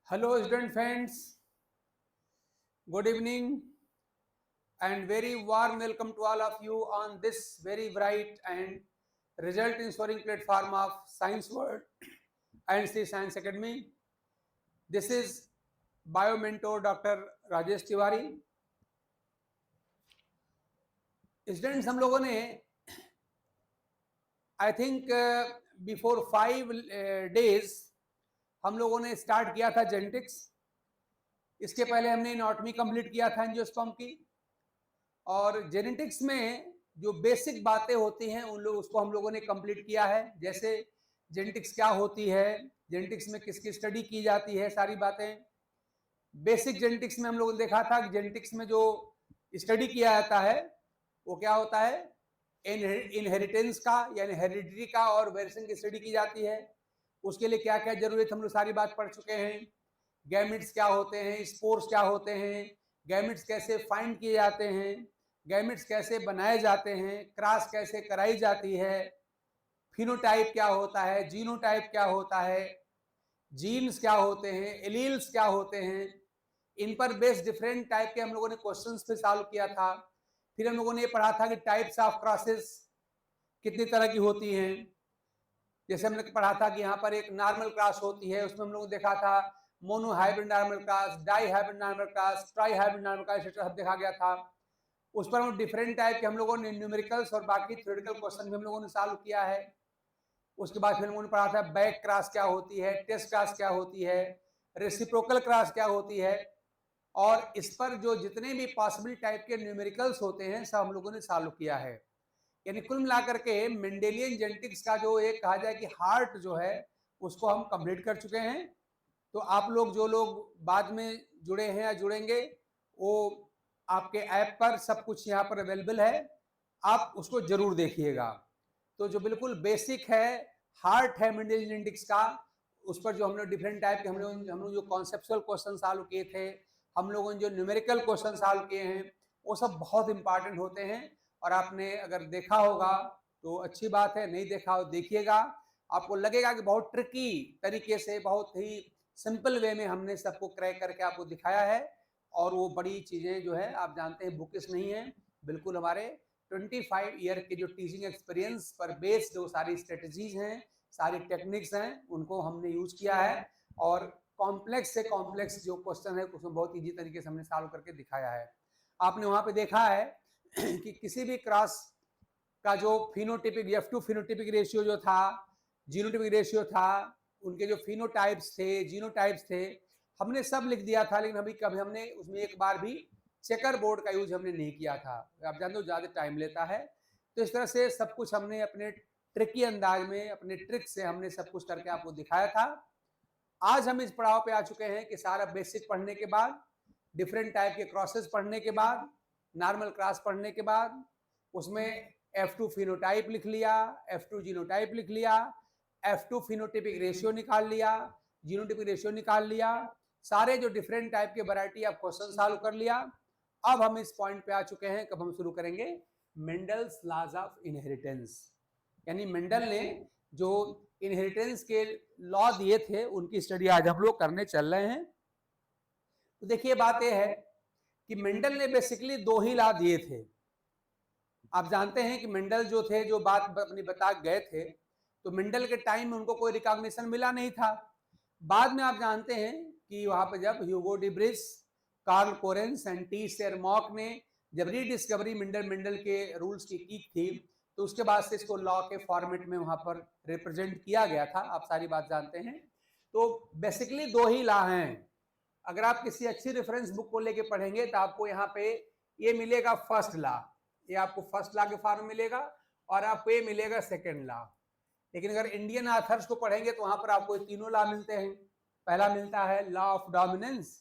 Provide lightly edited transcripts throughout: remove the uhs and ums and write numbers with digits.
Hello, student friends. Good evening and very warm welcome to all of you on this very bright and result inspiring platform of Science World and the Science Academy. This is Bio Mentor Dr. Rajesh Tiwari. Students, हम लोगों ने I think before 5 days हम लोगों ने start किया था genetics. इसके पहले हमने एनाटॉमी कंप्लीट किया था एंजियोस्पर्म की. और जेनेटिक्स में जो बेसिक बातें होती हैं उसको हम लोगों ने कंप्लीट किया है. जैसे जेनेटिक्स क्या होती है, जेनेटिक्स में किसकी स्टडी की जाती है, सारी बातें. बेसिक जेनेटिक्स में हम लोगों ने देखा था कि जेनेटिक्स में जो स्टडी किया जाता है वो क्या होता है, इनहेरिटेंस का यानी हेरिडिटी का और वेरिएशन की स्टडी की जाती है. उसके लिए क्या क्या जरूरत हम लोग सारी बात पढ़ चुके हैं. गैमेट्स क्या होते हैं, स्पोर्स क्या होते हैं, गैमेट्स कैसे फाइंड किए जाते हैं, गैमेट्स कैसे बनाए जाते हैं, क्रॉस कैसे कराई जाती है, फिनोटाइप क्या होता है, जीनोटाइप क्या होता है, जीन्स क्या होते हैं, एलील्स क्या होते हैं. इन पर बेस्ड डिफरेंट टाइप के हम लोगों ने क्वेश्चंस पे सॉल्व किया था. फिर हम लोगों ने ये पढ़ा था कि टाइप्स ऑफ क्रॉसेस कितनी तरह की होती हैं. जैसे हमने पढ़ा था कि यहाँ पर एक नॉर्मल क्रॉस होती है, उसमें हम लोगों ने देखा था monohybrid normal cross, dihybrid normal cross, trihybrid normal cross, सब देखा गया था. उस पर हम डिफरेंट टाइप के हम लोगों ने न्यूमेरिकल्स और बाकी थ्योरेटिकल क्वेश्चन भी हम लोगों ने सॉल्व किया है. उसके बाद फिर हम लोगों ने पढ़ा था बैक क्रॉस क्या होती है, टेस्ट क्रॉस क्या होती है, रेसिप्रोकल क्रॉस क्या होती है. और इस पर जो जितने भी पॉसिबल टाइप के न्यूमेरिकल्स होते हैं सब हम लोगों ने सॉल्व किया है. यानी कुल मिलाकर के मेंडेलियन जेनेटिक्स का जो एक कहा जाए कि हार्ट जो है उसको हम कंप्लीट कर चुके हैं. तो आप लोग जो लोग बाद में जुड़े हैं या जुड़ेंगे वो आपके ऐप पर सब कुछ यहाँ पर अवेलेबल है, आप उसको जरूर देखिएगा. तो जो बिल्कुल बेसिक है, हार्ट है मेंडेलियन जेनेटिक्स का, उस पर जो हम लोग डिफरेंट टाइप के हम लोग जो कॉन्सेप्चुअल क्वेश्चन सॉल्व किए थे, हम लोगों ने जो न्यूमेरिकल क्वेश्चन सॉल्व किए हैं, वो सब बहुत इंपॉर्टेंट होते हैं. और आपने अगर देखा होगा तो अच्छी बात है, नहीं देखा हो देखिएगा. आपको लगेगा कि बहुत ट्रिकी तरीके से, बहुत ही सिंपल वे में हमने सबको क्रैक करके आपको दिखाया है. और वो बड़ी चीजें जो है आप जानते हैं बुकिश नहीं है, बिल्कुल हमारे 25 ईयर के जो टीचिंग एक्सपीरियंस पर बेस्ड वो सारी स्ट्रेटजीज हैं, सारी टेक्निक्स हैं, उनको हमने यूज किया है. और कॉम्प्लेक्स से कॉम्प्लेक्स जो क्वेश्चन है उसमें बहुत ईजी तरीके से हमने सॉल्व करके दिखाया है. आपने वहां पे देखा है कि किसी भी क्रॉस का जो फिनोटिपिक F2 फिनोटिपिक रेशियो जो था, जीनोटिपिक रेशियो था, उनके जो फिनोटाइप्स थे, जीनोटाइप्स थे, हमने सब लिख दिया था. लेकिन अभी कभी हमने उसमें एक बार भी चेकर बोर्ड का यूज हमने नहीं किया था. आप जानते हो ज्यादा टाइम लेता है. तो इस तरह से सब कुछ हमने अपने ट्रिकी अंदाज में, अपने ट्रिक से हमने सब कुछ करके आपको दिखाया था. आज हम इस पड़ाव पे आ चुके हैं कि सारा बेसिक पढ़ने के बाद, डिफरेंट टाइप के क्रॉसेस पढ़ने के बाद, नॉर्मल क्रॉस पढ़ने के बाद, उसमें F2 फिनोटाइप लिख लिया, F2 जीनोटाइप लिख लिया, F2 फिनोटिपिक रेशियो निकाल लिया, जीनोटिपिक रेशियो निकाल लिया, सारे जो डिफरेंट टाइप के वैरायटी ऑफ क्वेश्चन सॉल्व कर लिया. अब हम इस पॉइंट पे आ चुके हैं, कब हम शुरू करेंगे मेंडल्स लॉज ऑफ इनहेरिटेंस. यानी मेंडल ने जो इनहेरिटेंस के लॉ दिए थे उनकी स्टडी आज हम लोग करने चल रहे हैं. तो देखिए बात यह है कि मेंडल ने बेसिकली 2 ही लॉ दिए थे. आप जानते हैं कि मेंडल जो थे, जो बात अपनी बता गए थे, तो मेंडल के टाइम में उनको कोई रिकॉग्निशन मिला नहीं था. बाद में आप जानते हैं कि वहां पर जब Hugo de Vries, Carl Correns and Tschermak ने जब रीडिस्कवरी मेंडल के रूल्स की थी, तो उसके बाद से इसको लॉ के फॉर्मेट में वहां पर रिप्रेजेंट किया गया था. आप सारी बात जानते हैं. तो बेसिकली 2 ही लॉ हैं. अगर आप किसी अच्छी रेफरेंस बुक को लेके पढ़ेंगे तो आपको यहाँ पे ये मिलेगा फर्स्ट लॉ, ये आपको फर्स्ट लॉ के फॉर्म में मिलेगा, और आपको ये मिलेगा सेकेंड लॉ. लेकिन अगर इंडियन ऑथर्स को पढ़ेंगे तो वहां पर आपको तीनों लॉ मिलते हैं. पहला मिलता है लॉ ऑफ डोमिनेंस,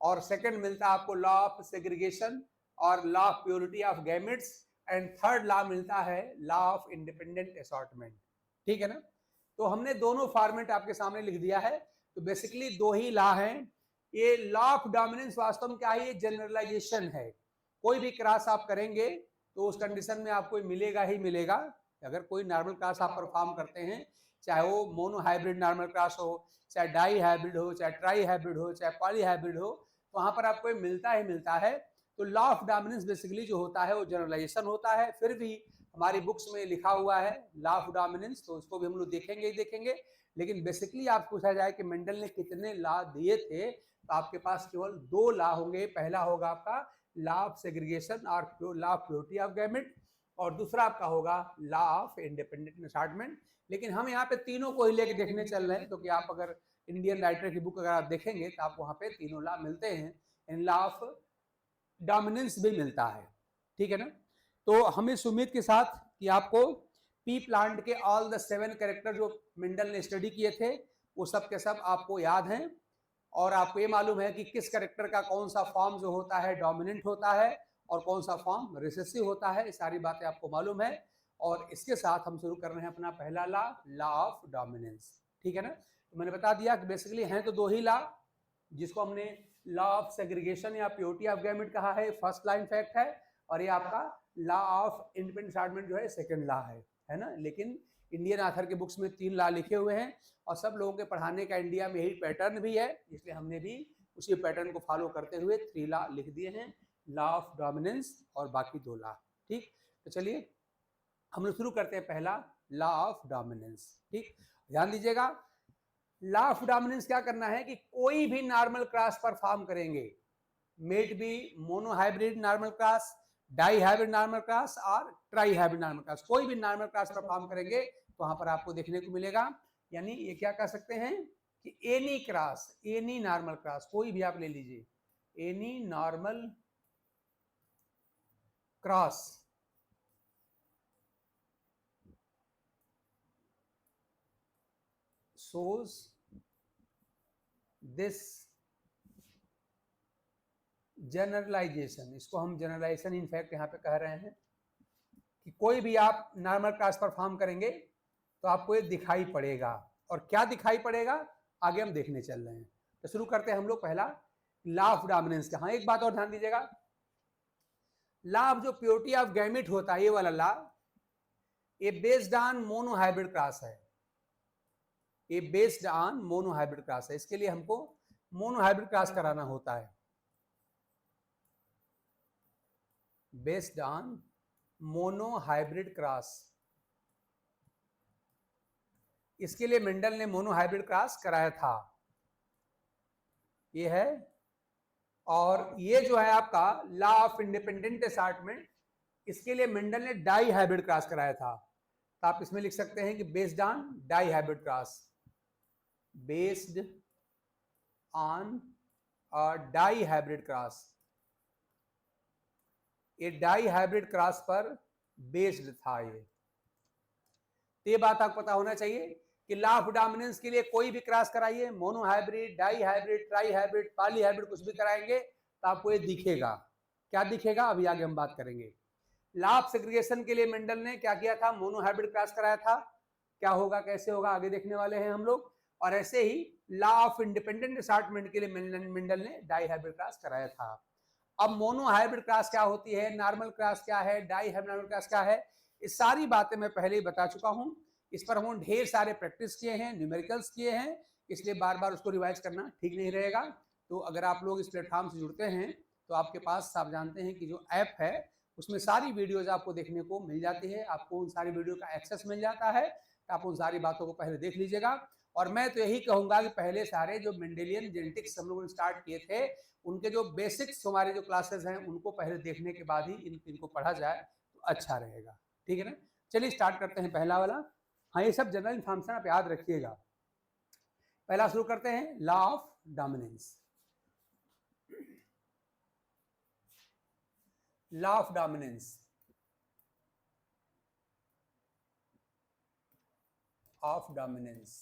और सेकंड मिलता है आपको लॉ ऑफ सेग्रीगेशन और law of purity of gametes, and third law मिलता है लॉ ऑफ इंडिपेंडेंट असॉर्टमेंट. ठीक है ना. तो हमने दोनों फॉर्मेट आपके सामने लिख दिया है. तो बेसिकली 2 ही लॉ हैं. ये लॉ ऑफ डोमिनेंस वास्तव में क्या है, ये जनरलाइजेशन है. कोई भी क्रॉस आप करेंगे तो उस कंडीशन में आपको मिलेगा ही मिलेगा. अगर कोई नॉर्मल क्रॉस आप परफॉर्म करते हैं, चाहे वो मोनो हाइब्रिड नॉर्मल क्रॉस हो, चाहे डाई हाइब्रिड हो, चाहे ट्राई हाइब्रिड हो, चाहे पॉली हाइब्रिड हो, तो वहां पर आपको मिलता ही मिलता है। तो लॉ ऑफ डोमिनेंस बेसिकली जो होता है वो जनरलाइजेशन होता है, फिर भी हमारी बुक्स में लिखा हुआ है लॉ ऑफ डोमिनेंस, तो उसको भी हम लोग देखेंगे ही देखेंगे। लेकिन बेसिकली आप पूछा जाए कि मेंडल ने कितने लॉ दिए थे, तो आपके पास केवल 2 लॉ होंगे। पहला होगा आपका लॉ ऑफ सेग्रीगेशन और law of purity of gamete, और दूसरा आपका होगा लॉ ऑफ इंडिपेंडेंट असार्टमेंट। लेकिन हम यहाँ पे तीनों को ही लेके देखने चल रहे हैं, क्योंकि आप अगर इंडियन राइटर की बुक अगर आप देखेंगे तो आप वहाँ पे तीनों लॉ मिलते हैं, इन लॉ ऑफ डोमिनेंस भी मिलता है, ठीक है ना। तो हम इस उम्मीद के साथ कि आपको पी प्लांट के ऑल द 7 कैरेक्टर जो मेंडल ने स्टडी किए थे वो सब के सब आपको याद हैं, और आपको ये मालूम है कि किस कैरेक्टर का कौन सा फॉर्म जो होता है डोमिनेंट होता है और कौन सा फॉर्म रिसेसिव होता है, ये सारी बातें आपको मालूम है। और इसके साथ हम शुरू कर रहे हैं अपना पहला लॉ, लॉ ऑफ डोमिनेंस, ठीक है ना। तो मैंने बता दिया कि बेसिकली हैं तो 2 ही लॉ, जिसको हमने लॉ ऑफ सेग्रीगेशन या प्योरिटी ऑफ गैमेट कहा है, फर्स्ट लाइन फैक्ट है, और ये आपका लॉ ऑफ इंडिपेंडेंट असार्टमेंट जो है सेकंड लॉ है ना। लेकिन इंडियन आथर के बुक्स में 3 लॉ लिखे हुए हैं, और सब लोगों के पढ़ाने का इंडिया में यही पैटर्न भी है, इसलिए हमने भी उसी पैटर्न को फॉलो करते हुए 3 लॉ लिख दिए हैं, लॉ ऑफ डोमिनेंस और बाकी 2 लॉ, ठीक। तो चलिए हम लोग शुरू करते हैं पहला लॉ ऑफ डोमिनेंस, ठीक। ध्यान दीजिएगा, लॉ ऑफ डोमिनेंस क्या करना है कि कोई भी नॉर्मल क्रॉस पर फॉर्म करेंगे, maybe monohybrid normal cross, dihybrid normal cross और ट्राई हाइब्रिड नॉर्मल क्रॉस, कोई भी नॉर्मल क्रॉस पर फॉर्म करेंगे तो वहां पर आपको देखने को मिलेगा। यानी ये क्या कह सकते हैं कि any cross, any normal cross, कोई भी आप ले लीजिए, any normal cross shows this generalization, इसको हम जनरलाइजेशन इनफैक्ट यहाँ पे कह रहे हैं कि कोई भी आप नॉर्मल क्रॉस पर फॉर्म करेंगे तो आपको ये दिखाई पड़ेगा, और क्या दिखाई पड़ेगा आगे हम देखने चल रहे हैं। तो शुरू करते हैं हम लोग पहला लॉ ऑफ डोमिनेंस का। हाँ, एक बात और ध्यान दीजिएगा, लॉ ऑफ जो प्योरिटी ऑफ गैमेट होता है, ये वाला लॉ, ये based on mono hybrid cross है, ये based on mono hybrid cross है। इसके लिए हमको मोनो हाइब्रिड क्रॉस कराना होता है, based on mono hybrid cross. इसके लिए मेंडल ने मोनो हाइब्रिड क्रॉस कराया था, ये है। और ये जो है आपका लॉ ऑफ इंडिपेंडेंट असार्टमेंट, इसके लिए मेंडल ने डाई हाइब्रिड क्रॉस कराया था। तो आप इसमें लिख सकते हैं कि based on dihybrid cross, based on dihybrid cross, ये डाई हाइब्रिड क्रॉस पर बेस्ड था ये बात आपको पता होना चाहिए कि लॉ ऑफ डोमिनेंस के लिए कोई भी क्रॉस कराइए, monohybrid, dihybrid, trihybrid, polyhybrid, कुछ भी कराएंगे तो आपको ये दिखेगा। क्या दिखेगा अभी आगे हम बात करेंगे। लॉ ऑफ सेग्रीगेशन के लिए मेंडल ने क्या किया था, मोनो हाइब्रिड क्रॉस कराया था। क्या होगा कैसे होगा आगे देखने वाले हैं हम लोग। और ऐसे ही लॉ ऑफ इंडिपेंडेंट असार्टमेंट के लिए मेंडल ने डाई हाइब्रिड क्रॉस कराया था। अब मोनो हाइब्रिड क्रॉस क्या होती है, नॉर्मल क्रॉस क्या है, डाई हाइब्रिड क्रॉस क्या है, इस सारी बातें मैं पहले ही बता चुका हूं। इस पर हम ढेर सारे प्रैक्टिस किए हैं, न्यूमेरिकल्स किए हैं, इसलिए बार बार उसको रिवाइज करना ठीक नहीं रहेगा। तो अगर आप लोग इस प्लेटफॉर्म से जुड़ते हैं तो आपके पास आप जानते हैं कि जो ऐप है उसमें सारी वीडियोज आपको देखने को मिल जाती है, आपको उन सारी वीडियो का एक्सेस मिल जाता है, तो आप उन सारी बातों को पहले देख लीजिएगा। और मैं तो यही कहूंगा कि पहले सारे जो मेंडेलियन जेनेटिक्स हम लोगों ने स्टार्ट किए थे, उनके जो बेसिक्स हमारे जो क्लासेस हैं उनको पहले देखने के बाद ही इनको पढ़ा जाए तो अच्छा रहेगा, ठीक है ना। चलिए स्टार्ट करते हैं पहला वाला। हाँ, ये सब जनरल इन्फॉर्मेशन आप याद रखिएगा। पहला शुरू करते हैं law of dominance. Law of dominance, of dominance,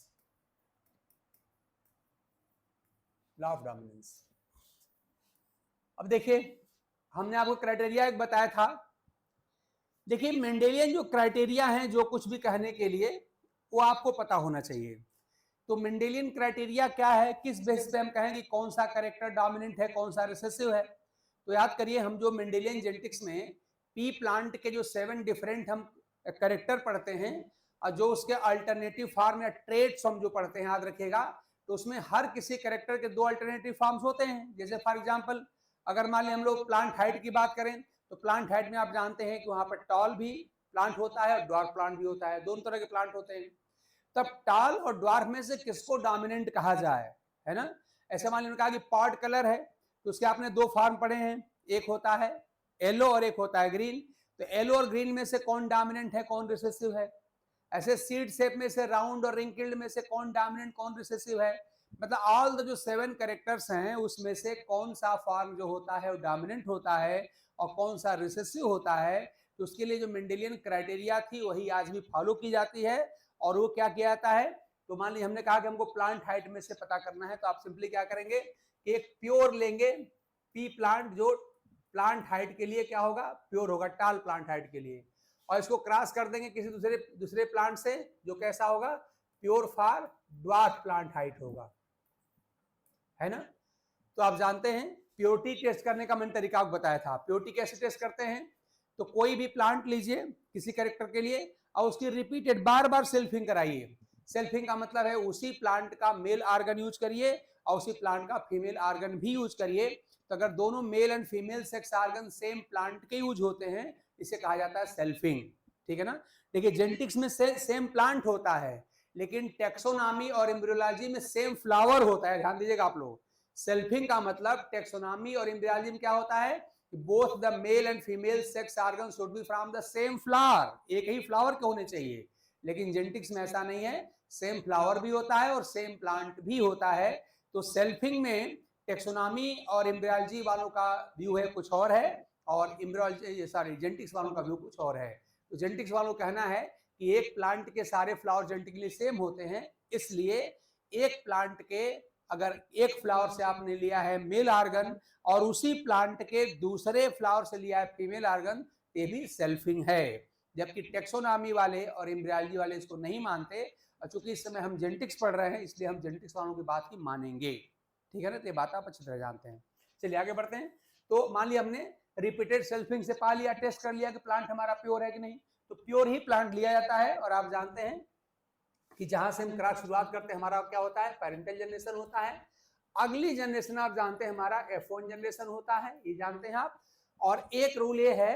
law of dominance. अब देखिए, हमने आपको क्राइटेरिया एक बताया था। देखिए, मेंडेलियन जो क्राइटेरिया हैं जो कुछ भी कहने के लिए, वो आपको पता होना चाहिए। तो मेंडेलियन क्राइटेरिया क्या है, किस बेस पे हम कहें कि कौन सा कैरेक्टर डोमिनेंट है, कौन सा रिसेसिव है। तो याद करिए, हम जो मेंडेलियन जेनेटिक्स में पी प्लांट के जो 7 डिफरेंट हम कैरेक्टर पढ़ते हैं, और जो उसके अल्टरनेटिव फॉर्म या ट्रेट्स हम जो पढ़ते हैं याद रखिएगा, तो उसमें हर किसी कैरेक्टर के दो अल्टरनेटिव फॉर्म्स होते हैं। जैसे फॉर एग्जांपल अगर मान लें हम लोग प्लांट हाइट की बात करें, तो प्लांट हाइट में आप जानते हैं कि वहां पर टॉल भी प्लांट होता है और ड्वार्फ प्लांट भी होता है, दोनों तरह के प्लांट होते हैं। तब टॉल और ड्वार्फ में से किसको डोमिनेंट कहा जाए, है ना। ऐसे मान लीजिए कहा कि पॉट कलर है, तो उसके आपने दो फॉर्म पढ़े हैं, एक होता है येलो और एक होता है ग्रीन। तो येलो और ग्रीन में से कौन डोमिनेंट है, कौन रिसेसिव है। ऐसे सीड शेप में से राउंड और रिंकल्ड में से कौन डोमिनेंट कौन रिसेसिव है। मतलब ऑल द जो 7 कैरेक्टर्स हैं उसमें से कौन सा फॉर्म जो होता है वो डोमिनेंट होता है और कौन सा रिसेसिव होता है। तो उसके लिए जो मेंडेलियन क्राइटेरिया थी वही आज भी फॉलो की जाती है। और वो क्या किया जाता है, तो मान लीजिए हमने कहा कि हमको प्लांट हाइट में से पता करना है, तो आप सिंपली क्या करेंगे, एक प्योर लेंगे पी प्लांट, जो प्लांट हाइट के लिए क्या होगा, प्योर होगा, टाल प्लांट हाइट के लिए, और इसको क्रॉस कर देंगे किसी दूसरे प्लांट से जो कैसा होगा, pure for dwarf plant height होगा, है ना। तो आप जानते हैं प्योरिटी टेस्ट करने का मैंने तरीका बताया था। प्योरिटी कैसे टेस्ट करते हैं, तो कोई भी प्लांट लीजिए किसी कैरेक्टर के लिए और उसकी रिपीटेड बार बार सेल्फिंग कराइए। सेल्फिंग का मतलब है उसी प्लांट का मेल आर्गन यूज करिए और उसी प्लांट का फीमेल आर्गन भी यूज करिए। तो अगर दोनों male and female sex organ same plant के यूज होते हैं, इसे कहा जाता है सेल्फिंग, ठीक है ना। देखिए जेनेटिक्स में सेम प्लांट होता है, लेकिन टेक्सोनॉमी और एम्ब्रियोलॉजी में सेम फ्लावर होता है, ध्यान दीजिएगा आप लोग। सेल्फिंग का मतलब टेक्सोनॉमी और एम्ब्रियोलॉजी में क्या होता है, both the male and female sex organ should be from the same flower, एक ही फ्लावर के होने चाहिए। लेकिन जेनेटिक्स में ऐसा नहीं है, सेम फ्लावर भी होता है और सेम प्लांट भी होता है। तो सेल्फिंग में टेक्सोनॉमी और एम्ब्रियोलॉजी वालों का व्यू है कुछ और है, और एम्ब्रियोलॉजी सॉरी जेनेटिक्स वालों का व्यू कुछ और है। तो जेनेटिक्स वालों का कहना है कि एक प्लांट के सारे फ्लावर जेनेटिकली सेम होते हैं, इसलिए एक प्लांट के अगर एक फ्लावर से आपने लिया है मेल आर्गन और उसी प्लांट के दूसरे फ्लावर से लिया है फीमेल आर्गन, ये भी सेल्फिंग है। जबकि टेक्सोनॉमी वाले और एम्ब्रियोलॉजी वाले इसको नहीं मानते, और चूंकि इस समय हम जेनेटिक्स पढ़ रहे हैं इसलिए हम जेनेटिक्स वालों की बात ही मानेंगे, ठीक है ना। तो ये बात आप अच्छी तरह जानते हैं। चलिए आगे बढ़ते हैं। तो मान लिया हमने रिपीटेड सेल्फिंग से पा लिया, टेस्ट कर लिया कि प्लांट हमारा प्योर है कि नहीं, तो प्योर ही प्लांट लिया जाता है। और आप जानते हैं कि जहां से हम क्रॉस शुरुआत करते हैं हमारा क्या होता है, पेरेंटल जनरेशन होता है। अगली जनरेशन आप जानते हैं हमारा F1 जनरेशन होता है, ये जानते हैं आप। और एक रूल ये है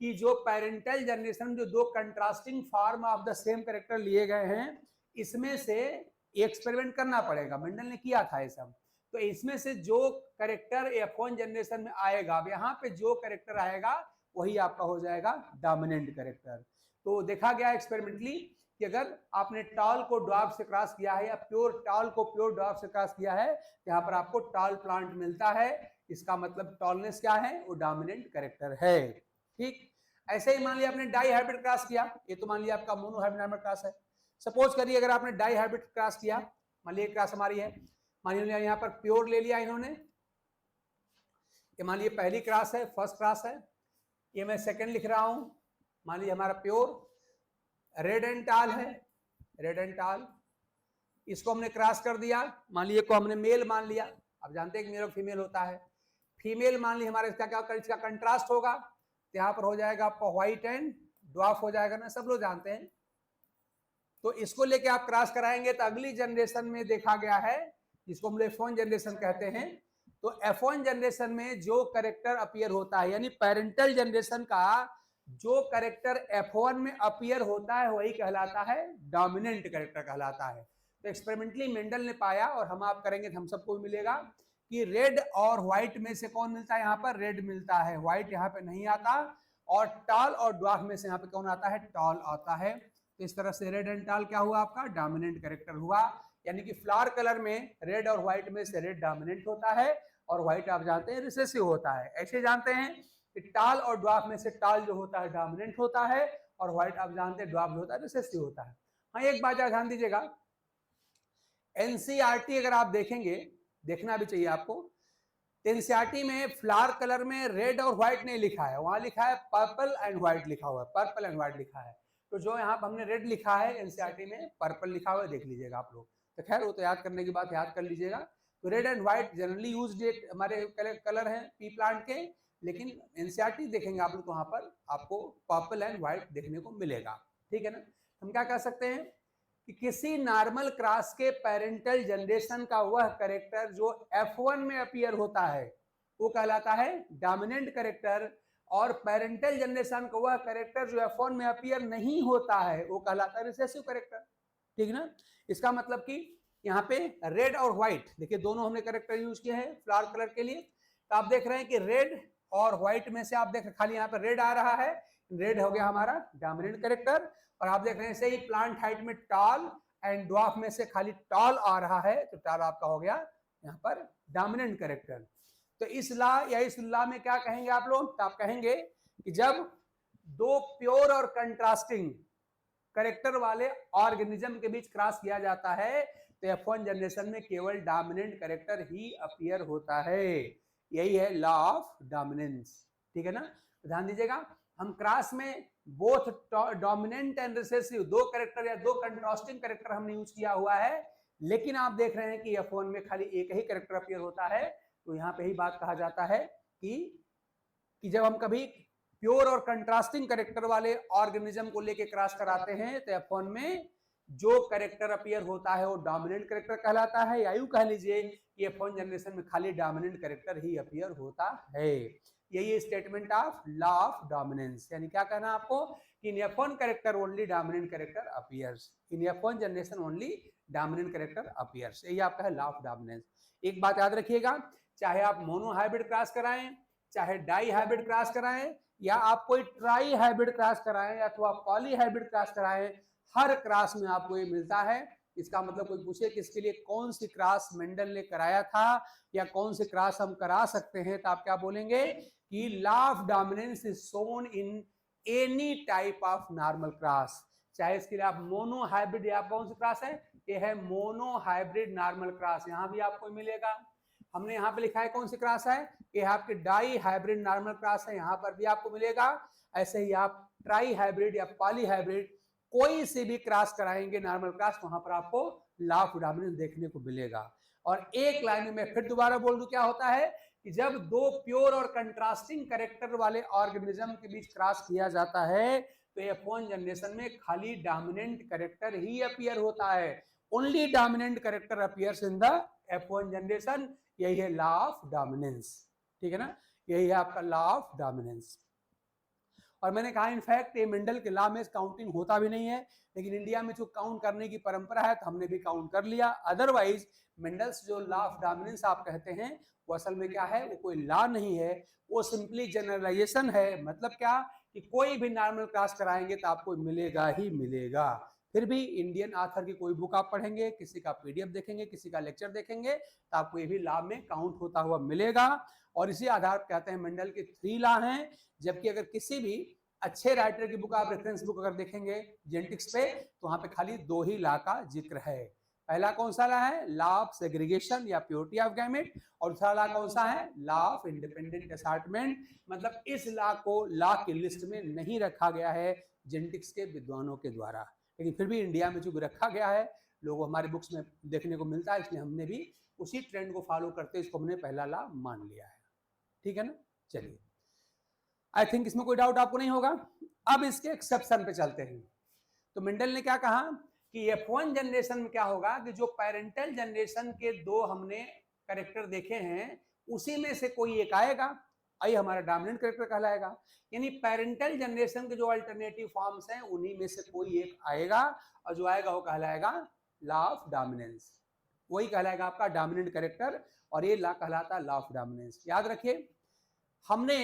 कि जो पेरेंटल जनरेशन जो दो contrasting form of the same character लिए गए हैं, इसमें से एक्सपेरिमेंट करना पड़ेगा, मेंडल ने किया था ये सब। तो इसमें से जो कैरेक्टर F1 जनरेशन में आएगा, यहाँ पे जो कैरेक्टर आएगा वही आपका हो जाएगा डोमिनेंट कैरेक्टर। तो देखा गया एक्सपेरिमेंटली कि अगर आपने टॉल को ड्वार्फ से क्रॉस किया है या प्योर टॉल को प्योर ड्वार्फ से क्रॉस किया है, यहाँ पर आपको टॉल प्लांट मिलता है। इसका मतलब टॉलनेस क्या है, वो डोमिनेंट कैरेक्टर है, ठीक। ऐसे ही मान लिया आपने डाई हाइब्रिड क्रॉस किया, ये तो मान लिया आपका मोनो हाइब्रिड क्रॉस है। सपोज करिए अगर आपने डाई हाइब्रिड क्रॉस किया, मान लिया क्रॉस हमारी है, मान लिया यहाँ पर प्योर ले लिया इन्होंने, ये मान लिया पहली क्रॉस है, फर्स्ट क्रॉस है, ये मैं सेकंड लिख रहा हूं। मान लिया हमारा प्योर रेड एंड टाल है, रेड एंड टाल, इसको हमने क्रॉस कर दिया, मान लिया को हमने मेल मान लिया। अब जानते हैं कि मेल और फीमेल होता है। फीमेल मान लिया हमारे क्या इसका कंट्रास्ट होगा, तो यहाँ पर हो जाएगा आपका व्हाइट एंड ड्वार्फ हो जाएगा ना, सब लोग जानते हैं। तो इसको लेके आप क्रॉस कराएंगे तो अगली जनरेशन में देखा गया है, जिसको हम F1 जनरेशन कहते हैं। तो F1 जनरेशन में जो कैरेक्टर अपीयर होता है, यानी पेरेंटल जनरेशन का जो कैरेक्टर F1 में अपीयर होता है वही कहलाता है डोमिनेंट कैरेक्टर कहलाता है। तो एक्सपेरिमेंटली मेंडल ने पाया, और हम आप करेंगे तो हम सबको मिलेगा कि रेड और व्हाइट में से कौन मिलता है, यहाँ पर रेड मिलता है, व्हाइट यहाँ पे नहीं आता। और टॉल और ड्वार्फ में से यहाँ पे कौन आता है, टॉल आता है। तो इस तरह से रेड एंड टॉल क्या हुआ आपका, डोमिनेंट कैरेक्टर हुआ। यानी कि फ्लावर कलर में रेड और व्हाइट में से रेड डोमिनेंट होता है और व्हाइट आप जानते हैं रिसेसिव होता है। ऐसे जानते हैं कि टाल और ड्वार्फ में से टाल जो होता है डोमिनेंट होता है और व्हाइट आप जानते हैं ड्वार्फ जो होता है रिसेसिव होता है। हाँ एक बात ध्यान दीजिएगा, एनसीईआरटी अगर आप देखेंगे, देखना भी चाहिए आपको, एनसीईआरटी में फ्लावर कलर में रेड और व्हाइट नहीं लिखा है, वहां लिखा है पर्पल एंड व्हाइट लिखा हुआ है, पर्पल एंड व्हाइट लिखा है। तो जो यहाँ पर हमने रेड लिखा है एनसीईआरटी में पर्पल लिखा हुआ है, देख लीजिएगा आप लोग। तो खैर वो तो याद करने की बात याद कर लीजिएगा। तो red and white generally used हमारे कलर हैं पी प्लांट के, लेकिन एनसीईआरटी देखेंगे आप लोग तो वहां पर आपको पर्पल एंड व्हाइट देखने को मिलेगा, ठीक है ना। हम क्या कह सकते हैं कि किसी नॉर्मल क्रॉस के पेरेंटल जनरेशन का वह कैरेक्टर जो F1 में अपीयर होता है वो कहलाता है डोमिनेंट कैरेक्टर, और पेरेंटल जनरेशन का वह कैरेक्टर जो F1 में अपीयर नहीं होता है वो कहलाता है रिसेसिव कैरेक्टर। ठीक ना? इसका मतलब कि यहाँ पे रेड और व्हाइट, देखिए दोनों हमने कैरेक्टर यूज किए हैं फ्लावर कलर के लिए। तो आप देख रहे हैं कि रेड और व्हाइट में से आप देख खाली यहाँ पे रेड आ रहा है, रेड हो गया हमारा डोमिनेंट कैरेक्टर। और आप देख रहे हैं ऐसे ही प्लांट हाइट में टॉल एंड ड्वार्फ में से खाली टॉल आ रहा है, तो टॉल आपका हो गया यहाँ पर डोमिनेंट कैरेक्टर। तो इस लॉ या इस लॉ में क्या कहेंगे आप लोग? तो आप कहेंगे कि जब दो प्योर और कंट्रास्टिंग कैरेक्टर वाले ऑर्गेनिज्म के बीच क्रॉस किया जाता है तो F1 जनरेशन में केवल डोमिनेंट कैरेक्टर ही अपीयर होता है। यही है लॉ ऑफ डोमिनेंस। ठीक है ना? ध्यान दीजिएगा, हम क्रॉस में बोथ डोमिनेंट एंड रिसेसिव दो कैरेक्टर या दो कंट्रास्टिंग कैरेक्टर हमने यूज किया हुआ है, लेकिन आप देख रहे हैं कि F1 में खाली एक ही कैरेक्टर अपीयर होता है। तो यहाँ पे ही बात कहा जाता है कि जब हम कभी प्योर और कंट्रास्टिंग कैरेक्टर वाले ऑर्गेनिज्म को लेके क्रॉस कराते हैं तो F1 में जो कैरेक्टर अपीयर होता है वो डोमिनेंट कैरेक्टर कहलाता है, या यूं कह लीजिए कि F1 जनरेशन में खाली डोमिनेंट कैरेक्टर ही अपीयर होता है। यही statement of law of dominance, यानी क्या कहना आपको कि in F1 character only dominant character appears, in F1 generation only dominant character appears. यही आपका है लॉ ऑफ डोमिनेंस। एक बात याद रखिएगा, चाहे आप मोनो हाइब्रिड क्रॉस कराएं, चाहे डाई हाइब्रिड क्रॉस कराएं, या आप कोई ट्राई हाइब्रिड क्रॉस कराएं अथवा पॉली हाइब्रिड क्रॉस कराएं, हर क्रॉस में आपको ये मिलता है। इसका मतलब कोई पूछे कि इसके लिए कौन सी क्रॉस मेंडल ने कराया था या कौन सी क्रॉस हम करा सकते हैं, तो आप क्या बोलेंगे कि law of dominance is shown in any type of normal cross. चाहे इसके लिए आप मोनो हाइब्रिड, या कौन सी क्रॉस है, ये है मोनो हाइब्रिड नॉर्मल क्रॉस, यहां भी आपको मिलेगा। हमने यहाँ पे लिखा है कौन सी क्रॉस है, ये आपके डाई हाइब्रिड नॉर्मल क्रॉस है, यहाँ पर भी आपको मिलेगा। ऐसे ही आप ट्राई हाइब्रिड या पॉली हाइब्रिड कोई से भी क्रॉस कराएंगे नॉर्मल क्रॉस, वहां पर आपको लॉ ऑफ डोमिनेंस देखने को मिलेगा। और एक लाइन में मैं फिर दोबारा बोल दूं, क्या होता है कि जब दो प्योर और कंट्रास्टिंग कैरेक्टर वाले ऑर्गेनिज्म के बीच क्रॉस किया जाता है तो F1 जनरेशन में खाली डोमिनेंट कैरेक्टर ही अपीयर होता है। Only dominant character appears in the F1 generation. यही है लॉ ऑफ डोमिनेंस। ठीक है ना? यही है आपका लॉ ऑफ डोमिनेंस। और मैंने कहा इनफैक्ट ये मेंडल के लॉ में काउंटिंग होता भी नहीं है, लेकिन इंडिया में जो काउंट करने की परंपरा है तो हमने भी काउंट कर लिया। अदरवाइज मेंडल्स जो लॉ ऑफ डोमिनेंस आप कहते हैं वो असल में क्या है, वो कोई लॉ नहीं है, वो सिंपली जनरलाइजेशन है। मतलब क्या कि कोई भी नॉर्मल क्रॉस कराएंगे तो आपको मिलेगा ही मिलेगा। फिर भी इंडियन ऑथर की कोई बुक आप पढ़ेंगे, किसी का PDF देखेंगे, किसी का लेक्चर देखेंगे, तो आपको ये भी लॉ में काउंट होता हुआ मिलेगा। और इसी आधार पर कहते हैं मेंडल के 3 लॉ हैं। जबकि अगर किसी भी अच्छे राइटर की बुक आप रेफरेंस बुक अगर देखेंगे जेनेटिक्स पे तो वहां पे खाली 2 ही लॉ का जिक्र है। पहला कौन सा लॉ है, लॉ ऑफ सेग्रीगेशन या प्योरिटी ऑफ गैमेट, और दूसरा लॉ कौन सा है, लॉ ऑफ इंडिपेंडेंट असॉर्टमेंट। मतलब इस लॉ को लॉ की लिस्ट में नहीं रखा गया है जेनेटिक्स के विद्वानों के द्वारा, लेकिन फिर भी इंडिया में चूंकि रखा गया है, लोगों हमारी बुक्स में देखने को मिलता है, इसलिए हमने भी उसी ट्रेंड को फॉलो करते इसको हमने पहला लॉ मान लिया है। ठीक है ना? चलिए, आई थिंक इसमें कोई डाउट आपको नहीं होगा। अब इसके एक्सेप्शन पे चलते हैं। तो मेंडल ने क्या कहा कि F1 जनरेशन में क्या होगा कि जो पेरेंटल जनरेशन के 2 हमने कैरेक्टर देखे हैं उसी में से कोई एक आएगा, आई हमारा डोमिनेंट कैरेक्टर कहलाएगा। यानी पेरेंटल जनरेशन के जो अल्टरनेटिव फॉर्म्स हैं उन्हीं में से कोई एक आएगा, और जो आएगा वो कहलाएगा लॉ ऑफ डोमिनेंस, वही कहलाएगा आपका डोमिनेंट कैरेक्टर, और ये लॉ कहलाता लॉ ऑफ डोमिनेंस। याद रखिए, हमने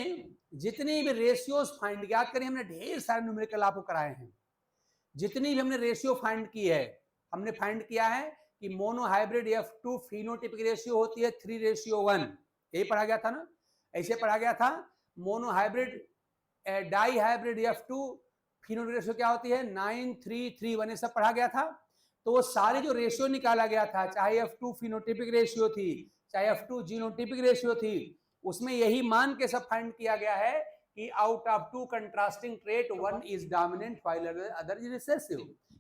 जितनी भी रेशियोज फाइंड, याद करिए हमने ढेर सारे न्यूमेरिकल आपको कराए हैं, जितनी भी हमने रेशियो फाइंड की है, हमने फाइंड किया है कि monohybrid F2 phenotypic ratio होती है 3:1, यही पढ़ा गया था ना, ऐसे पढ़ा गया था। Monohybrid dihybrid F2 phenotypic ratio क्या होती है 9:3:1, ये सब पढ़ा गया था। तो वो सारे जो रेशियो निकाला गया था, चाहे F2 फिनोटाइपिक रेशियो थी, चाहे F2 जीनोटाइपिक रेशियो थी, उसमें यही मान के सब फाइंड किया गया है कि out of 2 contrasting trait 1 is dominant while other is recessive.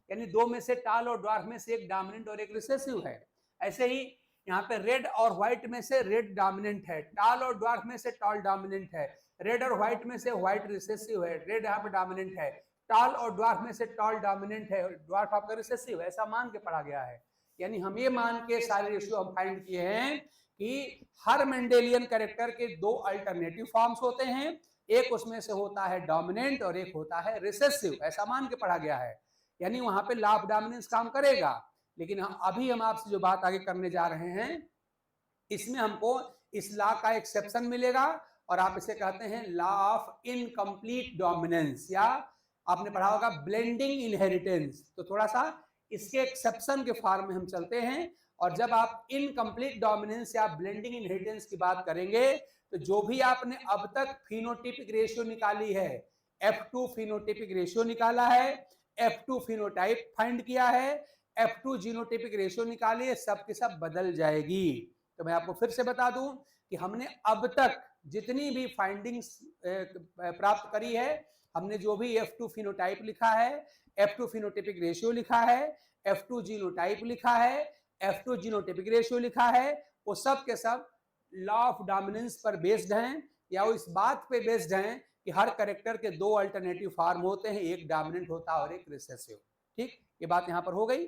यानी 2 में से टॉल और ड्वार्फ में से एक डोमिनेंट और एक रिसेसिव है। ऐसे ही यहाँ पे रेड और व्हाइट में से रेड डोमिनेंट है, टॉल और ड्वार्फ में से टॉल डोमिनेंट है, रेड और व्हाइट में से व्हाइट रिसेसिव है, रेड यहाँ पे डोमिनेंट है। टॉल और ड्वार्फ में से टॉल डोमिनेंट है, ड्वार्फ आपका रिसेसिव, ऐसा मान के पढ़ा गया है। यानी हम ये मान के सारे रेशियो हम फाइंड किए हैं कि हर मेंडेलियन कैरेक्टर के दो अल्टरनेटिव फॉर्म्स होते हैं, एक उसमें से होता है डोमिनेंट और एक होता है रिसेसिव, ऐसा मान के पढ़ा गया है। यानी वहां पे लॉ ऑफ डोमिनेंस काम करेगा। लेकिन अभी हम आपसे जो बात आगे करने जा रहे हैं, इसमें हमको इस लॉ का एक्सेप्शन मिलेगा और आप इसे कहते हैं लॉ ऑफ इनकम्प्लीट डोमिनेंस, या आपने पढ़ा होगा ब्लेंडिंग इनहेरिटेंस। तो थोड़ा सा इसके एक्सेप्शन के फॉर्म में हम चलते हैं, और जब आप इनकम्प्लीट डोमिनेंस या ब्लेंडिंग इनहेरिटेंस की बात करेंगे तो जो भी आपने अब तक फिनोटाइपिक रेशियो निकाली है, F2 फिनोटाइपिक रेशियो निकाला है, F2 फिनोटाइप फाइंड किया है, F2 जीनोटाइपिक रेशियो निकाली है, सब के सब बदल जाएगी। तो मैं आपको फिर से बता दूं कि हमने अब तक जितनी भी फाइंडिंग्स प्राप्त करी है, हमने जो भी F2 फिनोटाइप लिखा है, F2 फिनोटाइपिक रेशियो लिखा है, F2 जीनोटाइप लिखा है, F2 जीनोटाइपिक रेशियो लिखा है, वो सब के सब लॉ ऑफ डोमिनेंस पर बेस्ड हैं, या वो इस बात पे बेस्ड हैं कि हर कैरेक्टर के दो अल्टरनेटिव फॉर्म होते हैं, एक डोमिनेंट होता है और एक रिसेसिव। ठीक, ये बात यहाँ पर हो गई।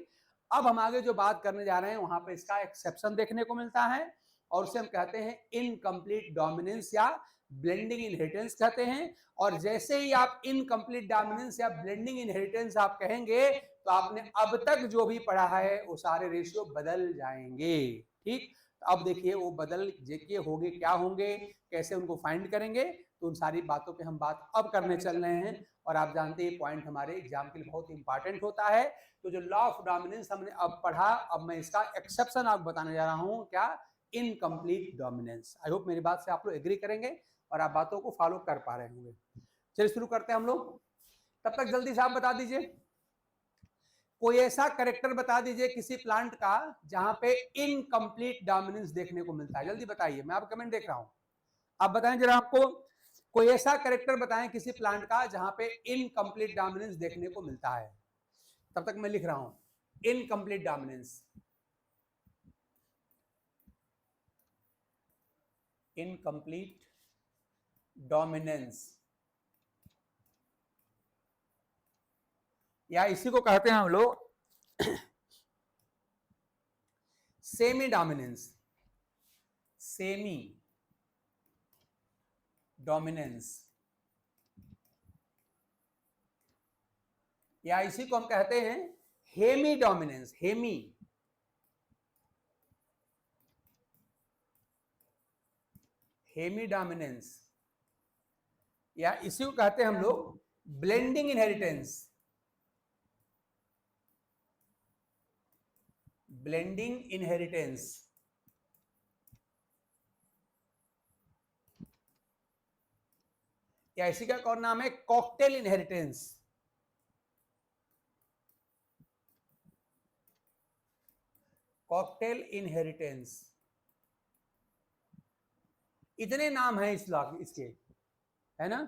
अब हम आगे जो बात करने जा रहे हैं वहां पे इसका एक्सेप्शन देखने को मिलता है, और उसे हम कहते हैं इनकम्प्लीट डोमिनेंस या ब्लेंडिंग इनहेरिटेंस कहते हैं। और जैसे ही आप इनकम्प्लीट डोमिनेंस या ब्लेंडिंग इनहेरिटेंस आप कहेंगे तो आपने अब तक जो भी पढ़ा है वो सारे रेशियो बदल जाएंगे। ठीक, अब देखिए वो बदल के होंगे, क्या होंगे, कैसे उनको फाइंड करेंगे, तो उन सारी बातों पे हम बात अब करने चल रहे हैं। और आप जानते हैं पॉइंट हमारे एग्जाम के लिए बहुत इंपॉर्टेंट होता है। तो जो लॉ ऑफ डोमिनेंस हमने अब पढ़ा, अब मैं इसका एक्सेप्शन आपको बताने जा रहा हूं, क्या, इनकम्प्लीट डोमिनेंस। आई होप मेरी बात से आप लोग एग्री करेंगे और आप बातों को फॉलो कर पा रहे होंगे। चलिए शुरू करते हैं हम लोग। तब तक जल्दी से आप बता दीजिए, कोई ऐसा कैरेक्टर बता दीजिए किसी प्लांट का जहां पे इनकम्प्लीट डोमिनेंस देखने को मिलता है। जल्दी बताइए, मैं आप कमेंट देख रहा हूं, आप बताएं जरा। आपको कोई ऐसा कैरेक्टर बताएं किसी प्लांट का जहां पे इनकम्प्लीट डोमिनेंस देखने को मिलता है। तब तक मैं लिख रहा हूं इनकम्प्लीट डोमिनेंस, इनकम्प्लीट डोमिनेंस, या इसी को कहते हैं हम लोग सेमी डोमिनेंस, सेमी डोमिनेंस, या इसी को हम कहते हैं hemi dominance, hemi, hemi dominance, या इसी को कहते हैं हम लोग ब्लेंडिंग इनहेरिटेंस, ब्लेंडिंग इनहेरिटेंस, या इसी का और नाम है कॉकटेल इनहेरिटेंस, कॉकटेल इनहेरिटेंस। इतने नाम हैं इस लॉ इसके, है ना।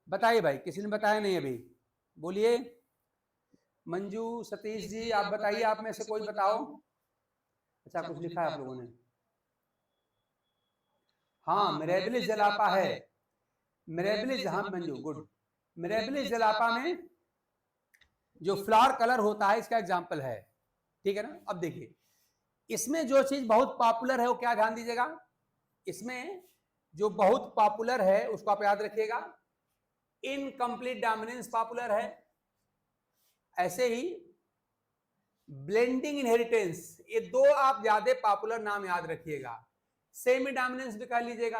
बताइए भाई, किसी ने बताया नहीं अभी, बोलिए। मंजू, सतीश जी, आप बताइए, आप में से कोई बताओ। अच्छा, कुछ लिखा है आप लोगों ने। हाँ, मिरेबिलिस जलापा है, मिरेबिलिस, हाँ मंजू, गुड। मिरेबिलिस जलापा में जो फ्लावर कलर होता है इसका एग्जाम्पल है, ठीक है ना। अब देखिए, इसमें जो चीज बहुत पॉपुलर है वो क्या, ध्यान दीजिएगा, इसमें जो बहुत पॉपुलर है उसको आप याद रखिएगा, इनकम्प्लीट डोमिनेंस पॉपुलर है। ऐसे ही ब्लेंडिंग इनहेरिटेंस, ये दो आप ज्यादा पॉपुलर नाम याद रखिएगा। सेमी डोमिनेंस भी कर लीजिएगा।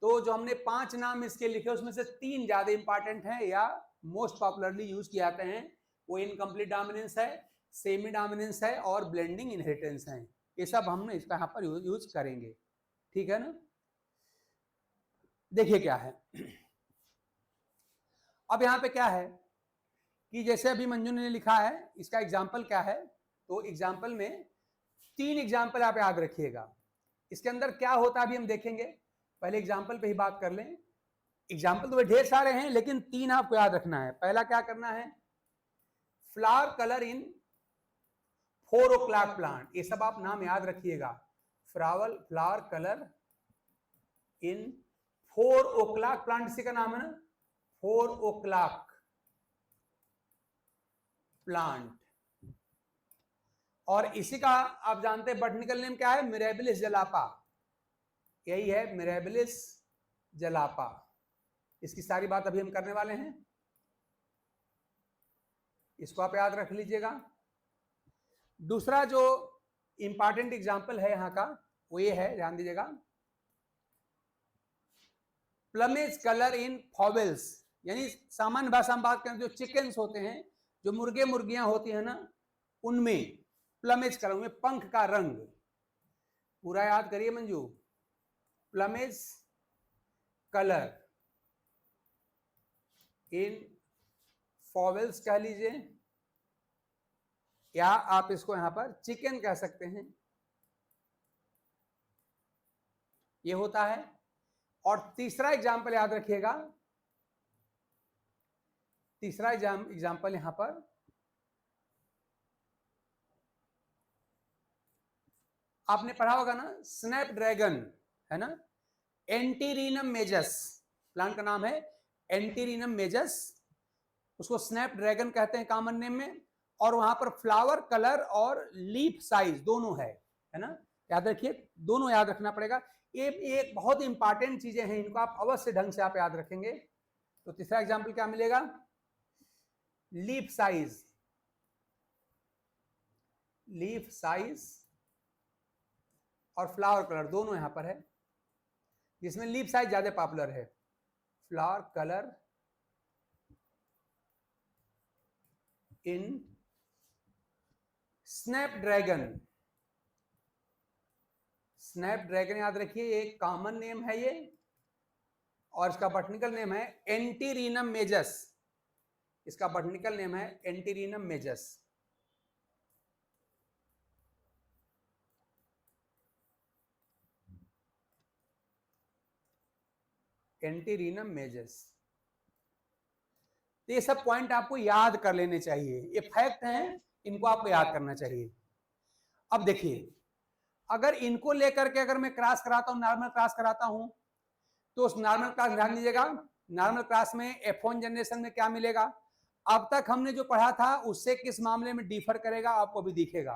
तो जो हमने 5 नाम इसके लिखे उसमें से 3 ज्यादा इंपॉर्टेंट हैं या मोस्ट पॉपुलरली यूज किए जाते हैं, वो इनकम्प्लीट डोमिनेंस है, सेमी डोमिनेंस है और ब्लेंडिंग इनहेरिटेंस है। ये सब हम इसका यहाँ पर यूज करेंगे, ठीक है ना। देखिए क्या है, अब यहाँ पे क्या है कि जैसे अभी मंजू ने लिखा है, इसका एग्जाम्पल क्या है, तो एग्जाम्पल में 3 एग्जाम्पल आप याद रखिएगा। इसके अंदर क्या होता है अभी हम देखेंगे, पहले एग्जाम्पल पे ही बात कर लें। एग्जाम्पल तो ढेर सारे हैं लेकिन 3 आपको याद रखना है। पहला क्या करना है, फ्लावर कलर इन 4 o'clock प्लांट, ये सब आप नाम याद रखिएगा। फ्लावर कलर इन 4 o'clock प्लांट, इसी का नाम है ना, 4 o'clock प्लांट। और इसी का आप जानते हैं बॉटनिकल नेम क्या है, मिरेबिलिस जलापा, यही है मिरेबिलिस जलापा। इसकी सारी बात अभी हम करने वाले हैं, इसको आप याद रख लीजिएगा। दूसरा जो इंपॉर्टेंट एग्जाम्पल है यहाँ का वो ये है, ध्यान दीजिएगा, प्लमेज कलर इन फॉवेल्स, यानी सामान्य भाषा में बात करें जो चिकन्स होते हैं, जो मुर्गे मुर्गियां होती हैं ना, उनमें प्लमेज कलर में पंख का रंग, पूरा याद करिए मंजू, प्लमेज कलर इन फॉवेल्स कह लीजिए, या आप इसको यहां पर चिकन कह सकते हैं, ये होता है। और तीसरा एग्जाम्पल याद रखिएगा, तीसरा एग्जाम्पल यहां पर आपने पढ़ा होगा ना, स्नैपड्रैगन है ना, एंटीरिनम मेजस प्लांट का नाम है, एंटीरिनम मेजस, उसको स्नैपड्रैगन कहते हैं कॉमन नेम में। और वहां पर फ्लावर कलर और लीफ साइज दोनों है ना, याद रखिए, दोनों याद रखना पड़ेगा। ये एक बहुत इंपॉर्टेंट चीजें हैं, इनको आप अवश्य ढंग से आप याद रखेंगे। तो तीसरा एग्जाम्पल क्या मिलेगा, लीफ साइज, लीफ साइज और फ्लावर कलर दोनों यहां पर है, जिसमें लीफ साइज ज्यादा पॉपुलर है, फ्लावर कलर इन स्नैपड्रैगन, स्नैपड्रैगन याद रखिए, एक कॉमन नेम है ये, और इसका बॉटनिकल नेम है एंटीरिनम मेजस, इसका बॉटनिकल नेम है एंटीरिनम मेजस। एंटीरिनम मेजस, तो ये सब पॉइंट आपको याद कर लेने चाहिए, ये फैक्ट हैं, इनको आपको याद करना चाहिए। अब देखिए, अगर इनको लेकर के अगर मैं क्रॉस कराता हूं, नॉर्मल क्रॉस कराता हूं, तो उस नॉर्मल क्रॉस, ध्यान दीजिएगा, नॉर्मल क्रॉस में F1 जनरेशन में क्या मिलेगा, अब तक हमने जो पढ़ा था उससे किस मामले में डिफर करेगा आपको भी दिखेगा।